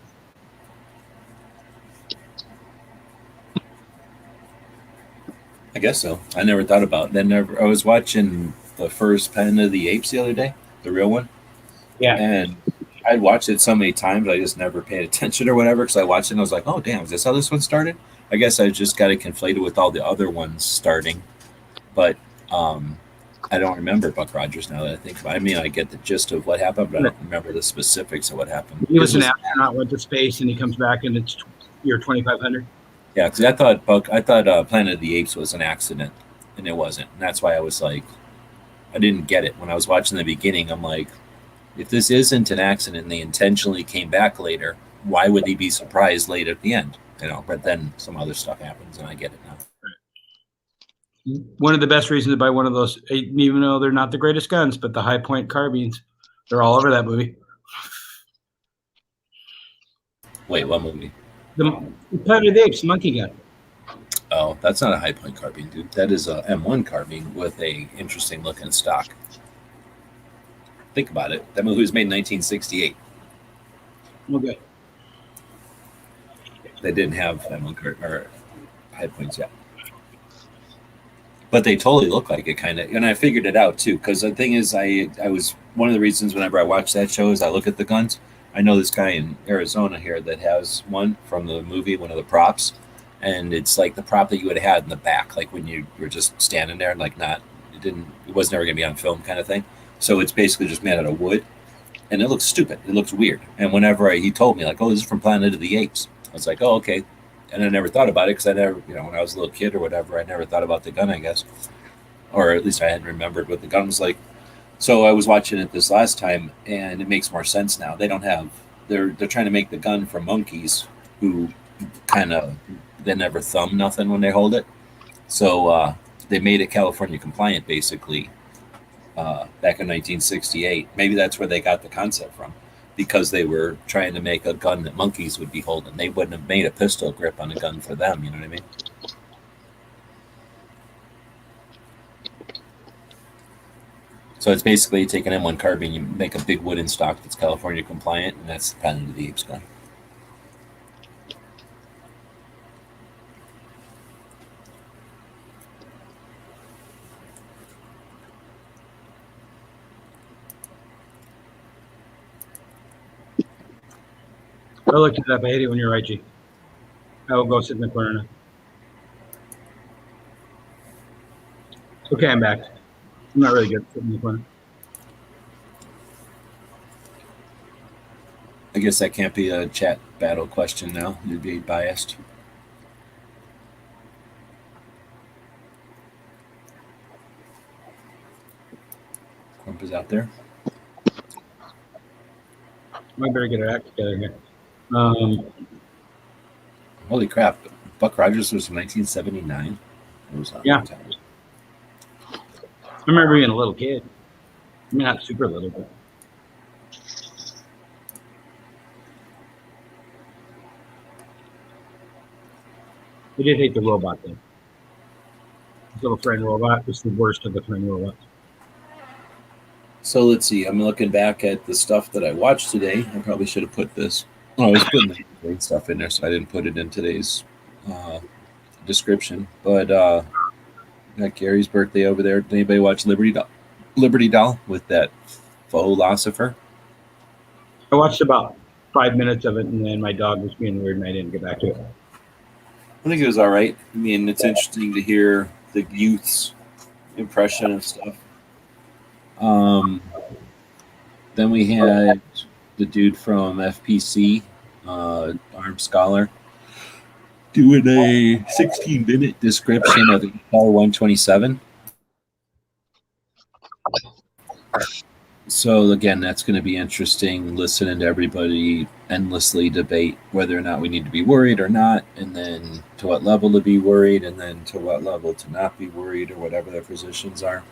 I guess so. I never thought about it. I was watching the first Planet of the Apes the other day, the real one. Yeah. And I'd watched it so many times, I just never paid attention or whatever, because I watched it and I was like, oh, damn, is this how this one started? I guess I just got it conflated with all the other ones starting. But I don't remember Buck Rogers now that I think about it. I mean, I get the gist of what happened, but I don't remember the specifics of what happened. He was an astronaut, went to space, and he comes back, and it's year 2500. Yeah, because I thought Planet of the Apes was an accident, and it wasn't. And that's why I was like, I didn't get it. When I was watching the beginning, I'm like, if this isn't an accident and they intentionally came back later, why would he be surprised late at the end? But then some other stuff happens, and I get it now. One of the best reasons to buy one of those, even though they're not the greatest guns, but the High Point carbines. They're all over that movie. Wait, what movie? The Planet of the Apes, Monkey Gun. Oh, that's not a high point carbine, dude. That is a M1 carbine with a interesting looking stock. Think about it. That movie was made in 1968. Okay. They didn't have M1 or high points yet. But they totally look like it, kind of. And I figured it out, too, because the thing is, I was one of the reasons whenever I watch that show is I look at the guns. I know this guy in Arizona here that has one from the movie, one of the props, and it's like the prop that you would have had in the back, like when you were just standing there and like it was never going to be on film kind of thing. So it's basically just made out of wood, and it looks stupid. It looks weird. And whenever he told me, like, oh, this is from Planet of the Apes, I was like, oh, okay. And I never thought about it because I never, when I was a little kid or whatever, I never thought about the gun, I guess. Or at least I hadn't remembered what the gun was like. So I was watching it this last time, and it makes more sense now. They don't have, they're trying to make the gun for monkeys who they never thumb nothing when they hold it. So they made it California compliant, basically, back in 1968. Maybe that's where they got the concept from, because they were trying to make a gun that monkeys would be holding. They wouldn't have made a pistol grip on a gun for them, you know what I mean? So it's basically you take an M1 carbine, you make a big wooden stock that's California compliant, and that's the Planet of the Apes gun. I looked it up. I hate it when you're right, G. I will go sit in the corner now. Okay, I'm back. I'm not really good at sitting in the corner. I guess that can't be a chat battle question now. You'd be biased. Crump is out there. I better get our act together here. Holy crap. Buck Rogers was from 1979. It was Yeah. I remember being a little kid. I mean, not super little, but. I did hate the robot thing. This little friend robot was the worst of the friend robots. So let's see. I'm looking back at the stuff that I watched today. I probably should have put this. Oh, I was putting the great stuff in there, so I didn't put it in today's description. But got Gary's birthday over there. Did anybody watch Liberty Doll with that philosopher? I watched about 5 minutes of it, and then my dog was being weird, and I didn't get back to it. I think it was all right. I mean, it's interesting to hear the youth's impression of stuff. Then we had the dude from FPC, Armed Scholar, doing a 16-minute description of the R127. So again, that's going to be interesting, listening to everybody endlessly debate whether or not we need to be worried or not, and then to what level to be worried, and then to what level to not be worried, or whatever their positions are.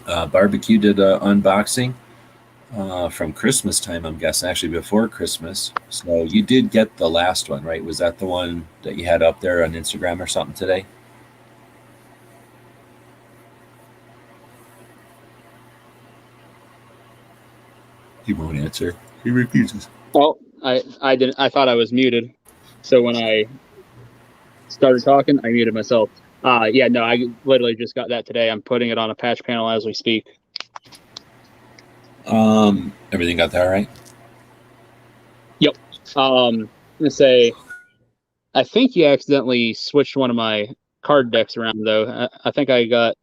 Barbecue did an unboxing from Christmas time, I'm guessing, actually before Christmas. So you did get the last one, right? Was that the one that you had up there on Instagram or something today? He won't answer. He refuses. Oh, I didn't. I thought I was muted, so when I started talking, I muted myself. Yeah, no, I literally just got that today. I'm putting it on a patch panel as we speak. Everything got there all right? Yep. I'm gonna say, I think you accidentally switched one of my card decks around, though. I think I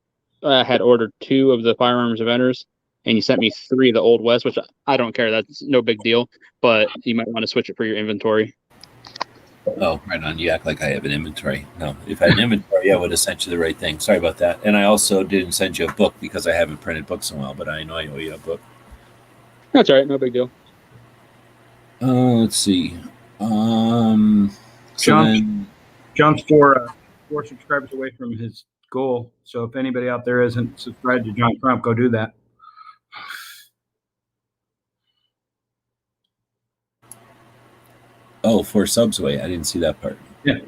had ordered 2 of the Firearms Eventers, and you sent me 3 of the Old West, which I don't care. That's no big deal, but you might want to switch it for your inventory. Oh, right on. You act like I have an inventory. No, if I had an inventory, I would have sent you the right thing. Sorry about that. And I also didn't send you a book because I haven't printed books in a while, but I know I owe you a book. That's all right. No big deal. Let's see. John's 4 subscribers away from his goal. So if anybody out there isn't subscribed to John Crump, go do that. Oh, 4 subs away. I didn't see that part. Yeah.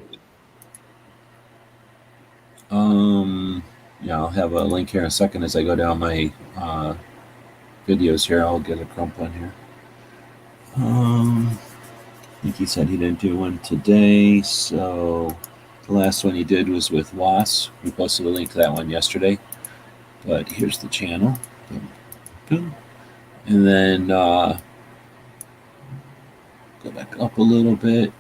Yeah, I'll have a link here in a second as I go down my videos here. I'll get a crump on here. I think he said he didn't do one today, so the last one he did was with Was. We posted a link to that one yesterday. But here's the channel. Boom, boom. And then go back up a little bit.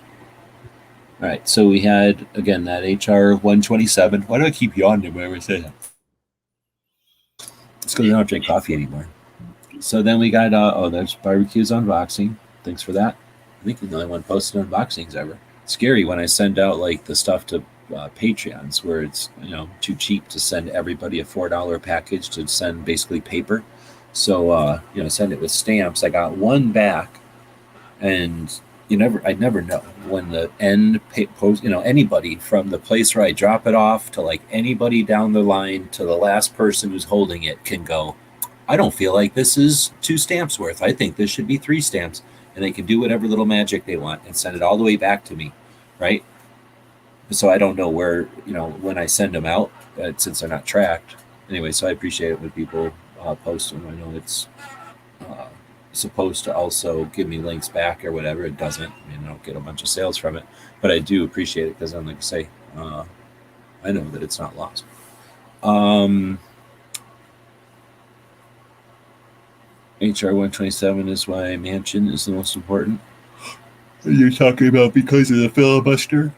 All right, so we had, again, that HR 127. Why do I keep yawning whenever I say that? It's because I don't drink coffee anymore. So then we got, there's Barbecues Unboxing. Thanks for that. I think you're the only one posted unboxings ever. It's scary when I send out like the stuff to Patreons where it's, too cheap to send everybody a $4 package to send basically paper. So, send it with stamps. I got one back, and I'd never know when the end post, anybody from the place where I drop it off to like anybody down the line to the last person who's holding it can go, I don't feel like this is 2 stamps worth. I think this should be 3 stamps. And they can do whatever little magic they want and send it all the way back to me, right? So I don't know where, when I send them out, since they're not tracked. Anyway, so I appreciate it when people post them. I know it's supposed to also give me links back or whatever. It doesn't. I don't get a bunch of sales from it. But I do appreciate it because I'm like I say, I know that it's not lost. HR 127 is why Mansion is the most important. You're talking about because of the filibuster?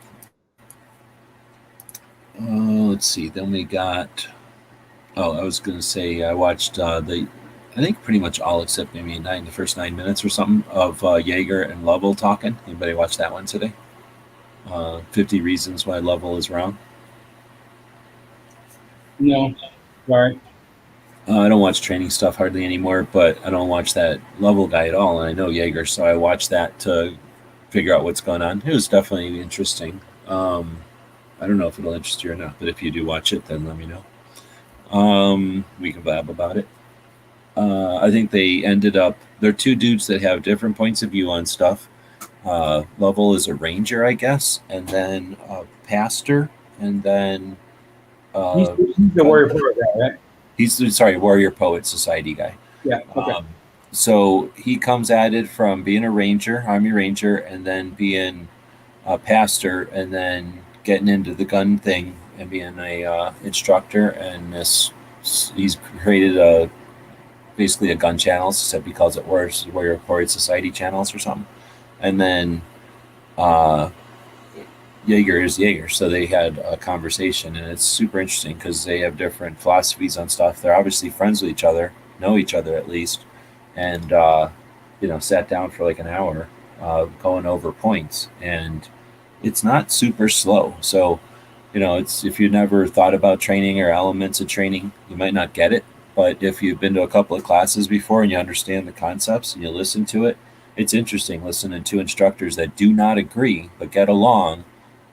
Let's see. Then we got. I was going to say I watched I think pretty much all except maybe the first 9 minutes or something of Jaeger and Lovell talking. Anybody watch that one today? 50 Reasons Why Lovell is Wrong. No, sorry. I don't watch training stuff hardly anymore, but I don't watch that Lovell guy at all, and I know Jaeger, so I watched that to figure out what's going on. It was definitely interesting. I don't know if it'll interest you or not, but if you do watch it, then let me know. We can blab about it. I think they ended up, they're 2 dudes that have different points of view on stuff. Lovell is a ranger, I guess, and then a pastor, and then He's the warrior poet guy, right? He's the Warrior Poet Society guy. Yeah. Okay. So he comes at it from being a ranger, Army Ranger, and then being a pastor, and then getting into the gun thing and being a instructor. And he's created basically a gun channels, except he calls it Warrior Poet Society channels or something. And then Jaeger is Jaeger, so they had a conversation, and it's super interesting because they have different philosophies on stuff. They're obviously friends with each other, know each other at least, and sat down for like an hour going over points, and it's not super slow. So it's, if you never thought about training or elements of training, you might not get it, but if you've been to a couple of classes before and you understand the concepts and you listen to it, it's interesting listening to instructors that do not agree but get along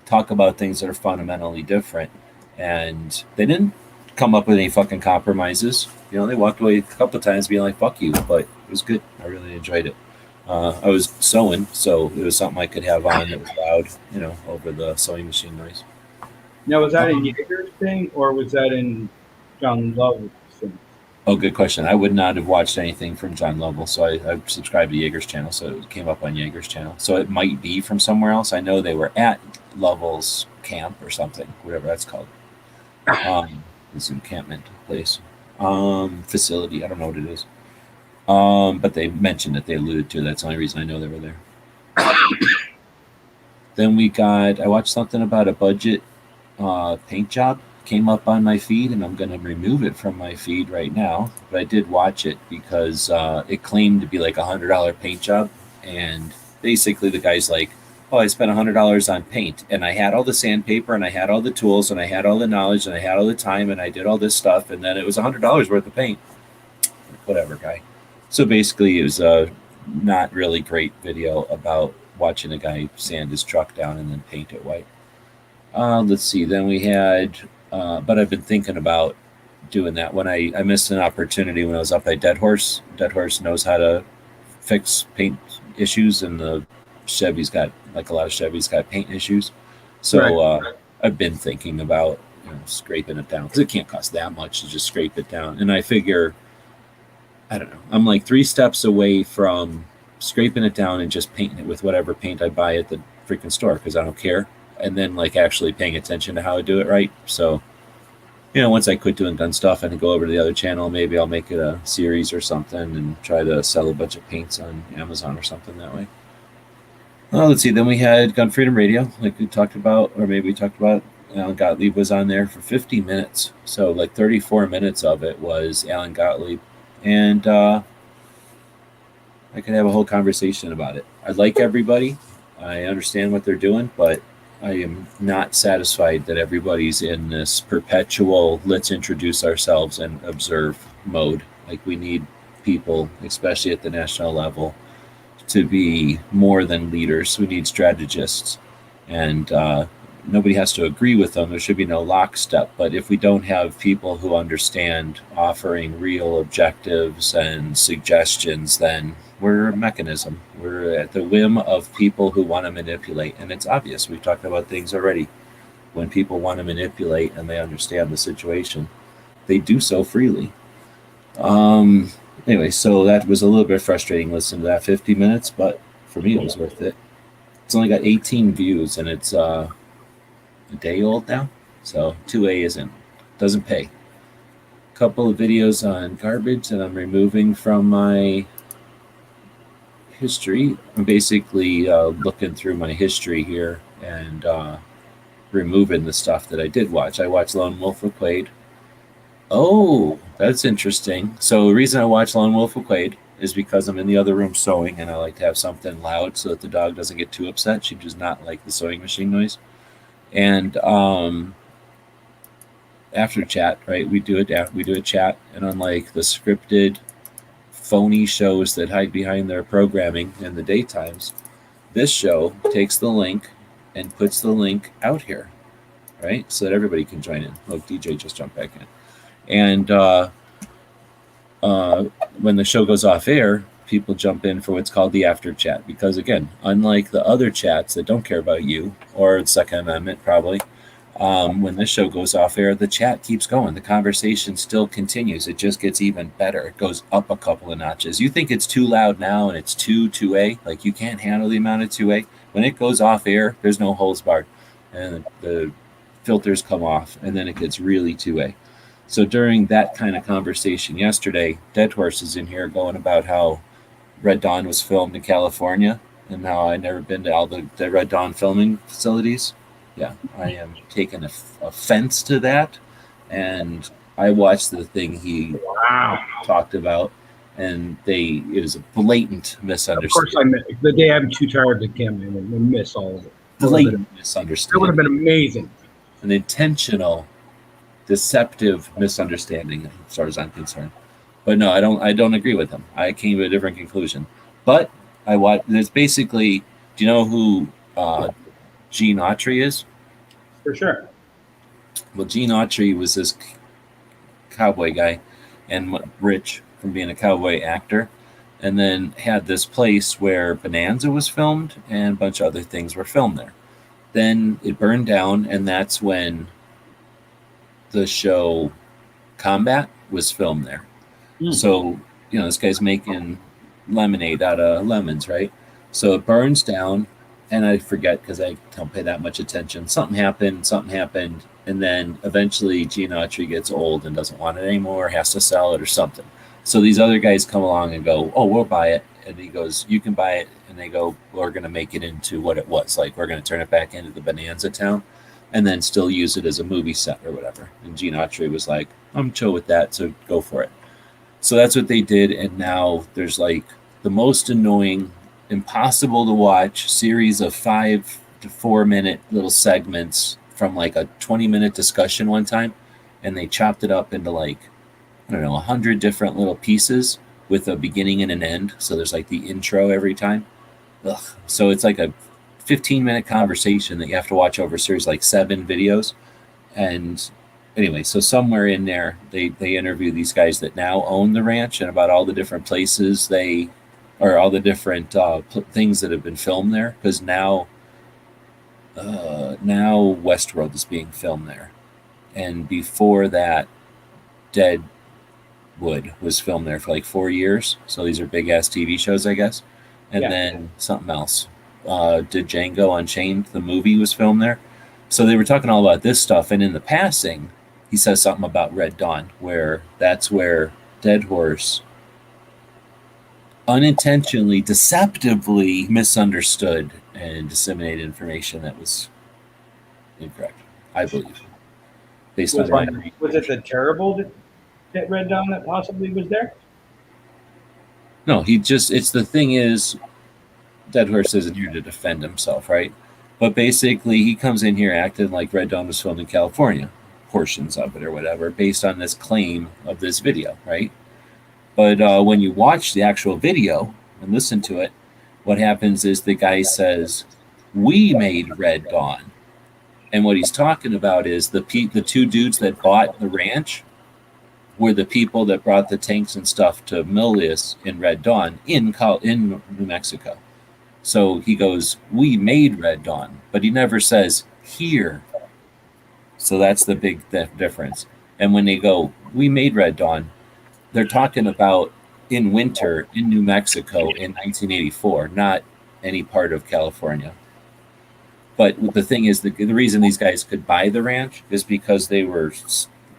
talk about things that are fundamentally different. And they didn't come up with any fucking compromises. They walked away a couple of times being like, fuck you, but it was good. I really enjoyed it. I was sewing, so it was something I could have on that was loud, over the sewing machine noise. Now, was that in Jaeger's thing, or was that in John Lovell's thing? Oh, good question. I would not have watched anything from John Lovell, so I subscribed to Jaeger's channel, so it came up on Jaeger's channel. So it might be from somewhere else. I know they were at Lovell's camp or something, whatever that's called. This encampment place. Facility, I don't know what it is. But they mentioned it, they alluded to it. That's the only reason I know they were there. Then I watched something about a budget paint job. Came up on my feed, and I'm going to remove it from my feed right now. But I did watch it because it claimed to be like $100 paint job. And basically the guy's like, oh, I spent $100 on paint, and I had all the sandpaper, and I had all the tools, and I had all the knowledge, and I had all the time, and I did all this stuff, and then it was $100 worth of paint. Whatever, guy. So basically it was a not really great video about watching a guy sand his truck down and then paint it white. Let's see. Then we had, but I've been thinking about doing that. When I missed an opportunity when I was up at Dead Horse. Dead Horse knows how to fix paint issues in the Chevy's got, like a lot of Chevys, got paint issues. So I've been thinking about, scraping it down, because it can't cost that much to just scrape it down. And I figure, I don't know, I'm like 3 steps away from scraping it down and just painting it with whatever paint I buy at the freaking store, because I don't care. And then like actually paying attention to how I do it right. So, once I quit doing gun stuff and go over to the other channel, maybe I'll make it a series or something and try to sell a bunch of paints on Amazon or something that way. Well, let's see. Then we had Gun Freedom Radio, like we talked about, or maybe we talked about. Alan Gottlieb was on there for 50 minutes. So like 34 minutes of it was Alan Gottlieb. And I could have a whole conversation about it. I like everybody. I understand what they're doing, but I am not satisfied that everybody's in this perpetual let's introduce ourselves and observe mode. Like, we need people, especially at the national level, to be more than leaders. We need strategists. And nobody has to agree with them. There should be no lockstep. But if we don't have people who understand offering real objectives and suggestions, then we're a mechanism. We're at the whim of people who want to manipulate. And it's obvious. We've talked about things already. When people want to manipulate and they understand the situation, they do so freely. Anyway, so that was a little bit frustrating listening to that 50 minutes, but for me, it was worth it. It's only got 18 views, and it's a day old now. So 2A doesn't pay. A couple of videos on garbage that I'm removing from my history. I'm basically looking through my history here and removing the stuff that I did watch. I watched Lone Wolf with Quaid. Oh, that's interesting. So the reason I watch Lone Wolf with Quaid is because I'm in the other room sewing, and I like to have something loud so that the dog doesn't get too upset. She does not like the sewing machine noise. And after chat, right? We do a chat, and unlike the scripted, phony shows that hide behind their programming in the daytimes, this show takes the link and puts the link out here, right? So that everybody can join in. Look, DJ just jumped back in. And when the show goes off air, people jump in for what's called the after chat, because again, unlike the other chats that don't care about you or the Second Amendment, probably, when this show goes off air, the chat keeps going. The conversation still continues. It just gets even better. It goes up a couple of notches. You think it's too loud now and it's 2A, like you can't handle the amount of 2A. When it goes off air, there's no holds barred, and the filters come off, and then it gets really 2A. So during that kind of conversation yesterday, Dead Horse is in here going about how Red Dawn was filmed in California and how I'd never been to all the Red Dawn filming facilities. Yeah, I am taking offense to that. And I watched the thing he talked about, and it was a blatant misunderstanding. Of course, the day I'm too tired to come in and miss all of it. Blatant misunderstanding. That would have been amazing. An intentional, deceptive misunderstanding, as far as I'm concerned. But no, I don't agree with him. I came to a different conclusion. But there's basically, do you know who Gene Autry is? For sure. Well, Gene Autry was this cowboy guy and rich from being a cowboy actor, and then had this place where Bonanza was filmed and a bunch of other things were filmed there. Then it burned down, and that's when the show Combat was filmed there. So, this guy's making lemonade out of lemons, right? So it burns down, and I forget because I don't pay that much attention. Something happened, and then eventually Gene Autry gets old and doesn't want it anymore, has to sell it or something. So these other guys come along and go, oh, we'll buy it. And he goes, you can buy it. And they go, we're going to make it into what it was. Like, we're going to turn it back into the Bonanza town and then still use it as a movie set or whatever. And Gene Autry was like, I'm chill with that, so go for it. So that's what they did, and now there's like the most annoying, impossible to watch series of 5 to 4 minute little segments from like a 20-minute discussion one time, and they chopped it up into like, 100 different little pieces with a beginning and an end. So there's like the intro every time. Ugh. So it's like a 15-minute conversation that you have to watch over a series like 7 videos. And anyway, so somewhere in there, they interview these guys that now own the ranch and about all the different places they or all the different things that have been filmed there, because now Westworld is being filmed there, and before that, Deadwood was filmed there for like 4 years. So these are big ass TV shows, I guess. And then something else. Did Django Unchained, the movie, was filmed there. So they were talking all about this stuff, and in the passing, he says something about Red Dawn, where that's where Dead Horse unintentionally, deceptively misunderstood and disseminated information that was incorrect, I believe. Based on Was it the terrible that Red Dawn that possibly was there? No, it's the thing is, Dead Horse isn't here to defend himself, right? But basically, he comes in here acting like Red Dawn was filmed in California, portions of it or whatever, based on this claim of this video, right? But when you watch the actual video and listen to it, what happens is the guy says, "We made Red Dawn," and what he's talking about is the two dudes that bought the ranch were the people that brought the tanks and stuff to Milius in Red Dawn in New Mexico. So he goes, "We made Red Dawn," but he never says here. So that's the big difference. And when they go, "We made Red Dawn," they're talking about in winter in New Mexico in 1984, not any part of California. But the thing is, the reason these guys could buy the ranch is because they were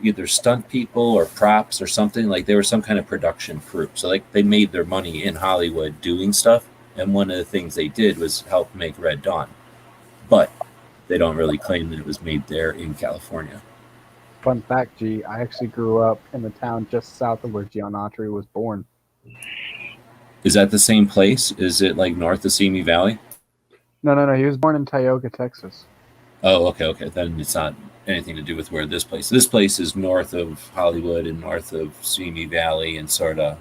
either stunt people or props or something. Like they were some kind of production crew. So like they made their money in Hollywood doing stuff. And one of the things they did was help make Red Dawn. But they don't really claim that it was made there in California. Fun fact, G, I actually grew up in the town just south of where John Autry was born. Is that the same place? Is it like north of Simi Valley? No. He was born in Tioga, Texas. Oh, okay. Then it's not anything to do with where this place. This place is north of Hollywood and north of Simi Valley and sort of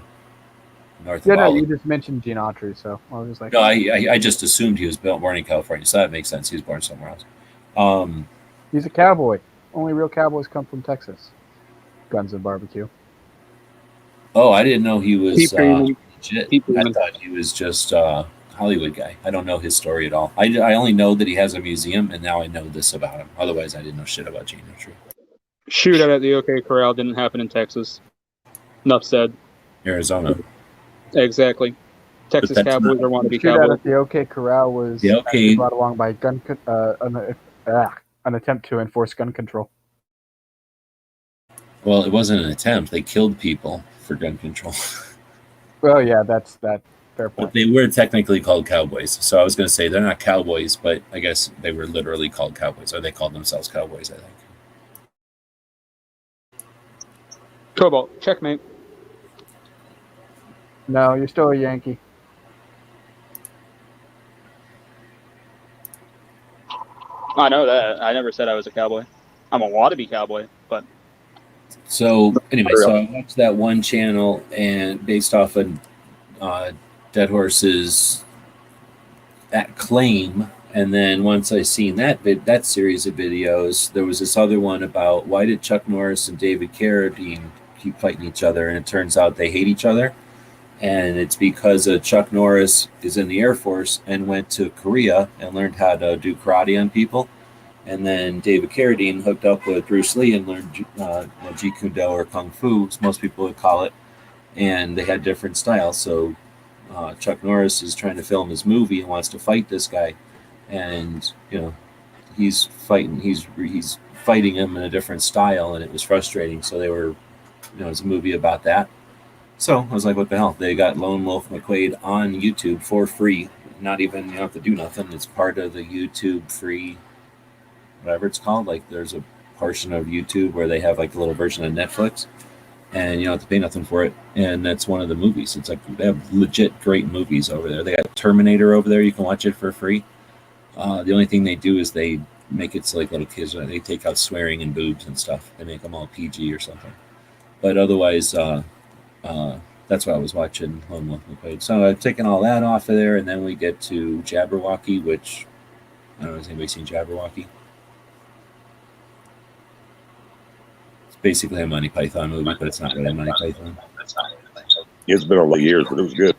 north of. No, you just mentioned Gene Autry, so I was just like. No, I just assumed he was born in California, so that makes sense. He was born somewhere else. He's a cowboy. Only real cowboys come from Texas. Guns and barbecue. Oh, I didn't know he was legit. I dreaming. thought he was just a Hollywood guy. I don't know his story at all. I only know that he has a museum, and now I know this about him. Otherwise, I didn't know shit about Gene Autry. Shootout at the OK Corral didn't happen in Texas. Enough said. Arizona. Exactly. Texas Cowboys are wannabe Shootout Cowboys. at the OK Corral was brought along by an attempt to enforce gun control. Well, it wasn't an attempt. They killed people for gun control. Well, yeah, that's that. Fair point. But they were technically called cowboys. So I was going to say they're not cowboys, but I guess they were literally called cowboys, or they called themselves cowboys, I think. Cobalt, checkmate. No, you're still a Yankee. I know that. I never said I was a cowboy. I'm a wannabe cowboy, but. So anyway, so I watched that one channel, and based off of Dead Horse's that claim, and then once I seen that series of videos, there was this other one about why did Chuck Norris and David Carradine keep fighting each other, and it turns out they hate each other, and it's because Chuck Norris is in the Air Force and went to Korea and learned how to do karate on people. And then David Carradine hooked up with Bruce Lee and learned Jeet Kune Do or Kung Fu, as most people would call it. And they had different styles. So Chuck Norris is trying to film his movie and wants to fight this guy. And, he's fighting him in a different style, and it was frustrating. So they were, it was a movie about that. So I was like, what the hell? They got Lone Wolf McQuade on YouTube for free. Not even, you don't have to do nothing. It's part of the YouTube free, whatever it's called. Like there's a portion of YouTube where they have like a little version of Netflix, and you don't have to pay nothing for it. And that's one of the movies. It's like they have legit great movies over there. They got Terminator over there. You can watch it for free. The only thing they do is they make it so like little kids, they take out swearing and boobs and stuff. They make them all PG or something. But otherwise, that's why I was watching Lone Wolf McQuade. So I've taken all that off of there, and then we get to Jabberwocky, which I don't know, has anybody seen Jabberwocky? It's basically a Monty Python movie, but it's not really Monty Python. It's been a lot of years, but it was good.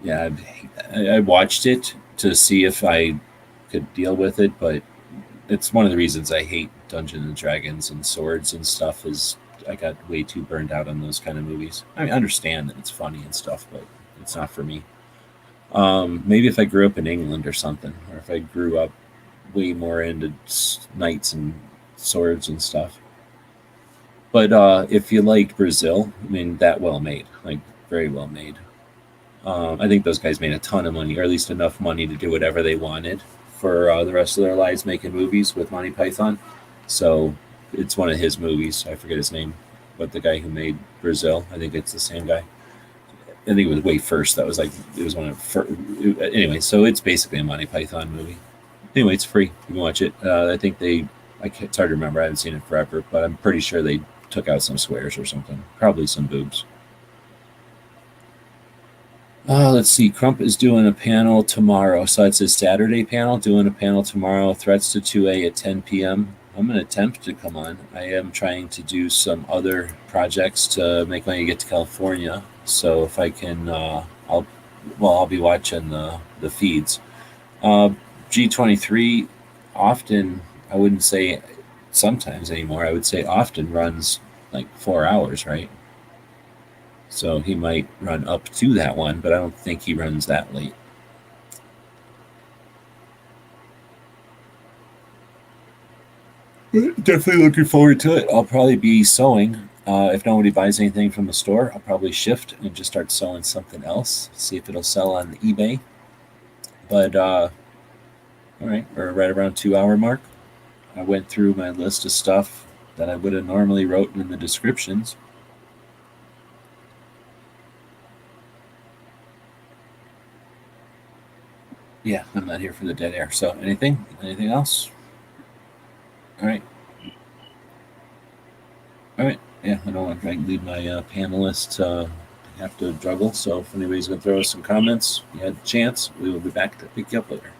Yeah, I watched it to see if I could deal with it, but it's one of the reasons I hate Dungeons and Dragons and swords and stuff. Is I got way too burned out on those kind of movies. I mean, I understand that it's funny and stuff, but it's not for me. Maybe if I grew up in England or something, or if I grew up way more into knights and swords and stuff. But if you liked Brazil, I mean, that well made, like very well made. I think those guys made a ton of money, or at least enough money to do whatever they wanted for the rest of their lives making movies with Monty Python. So it's one of his movies. I forget his name, but the guy who made Brazil, I think it's the same guy. I think it was way first. That was like it was one of first. Anyway, so it's basically a Monty Python movie. Anyway, it's free. You can watch it. I think it's hard to remember. I haven't seen it forever, but I'm pretty sure they took out some swears or something. Probably some boobs. Let's see. Crump is doing a panel tomorrow. So it's his Saturday panel, doing a panel tomorrow, Threats to 2A at 10 p.m. I'm going to attempt to come on. I am trying to do some other projects to make money to get to California. So if I can, I'll be watching the feeds. G23 often, I wouldn't say sometimes anymore, I would say often runs like 4 hours, right? So he might run up to that one, but I don't think he runs that late. Definitely looking forward to it. I'll probably be sewing. If nobody buys anything from the store, I'll probably shift and just start selling something else. See if it'll sell on eBay. But all right, we're right around 2 hour mark. I went through my list of stuff that I would have normally wrote in the descriptions. Yeah, I'm not here for the dead air. So anything else? All right. Yeah, I don't want to leave my panelists have to juggle. So if anybody's going to throw us some comments, you had a chance. We will be back to pick you up later.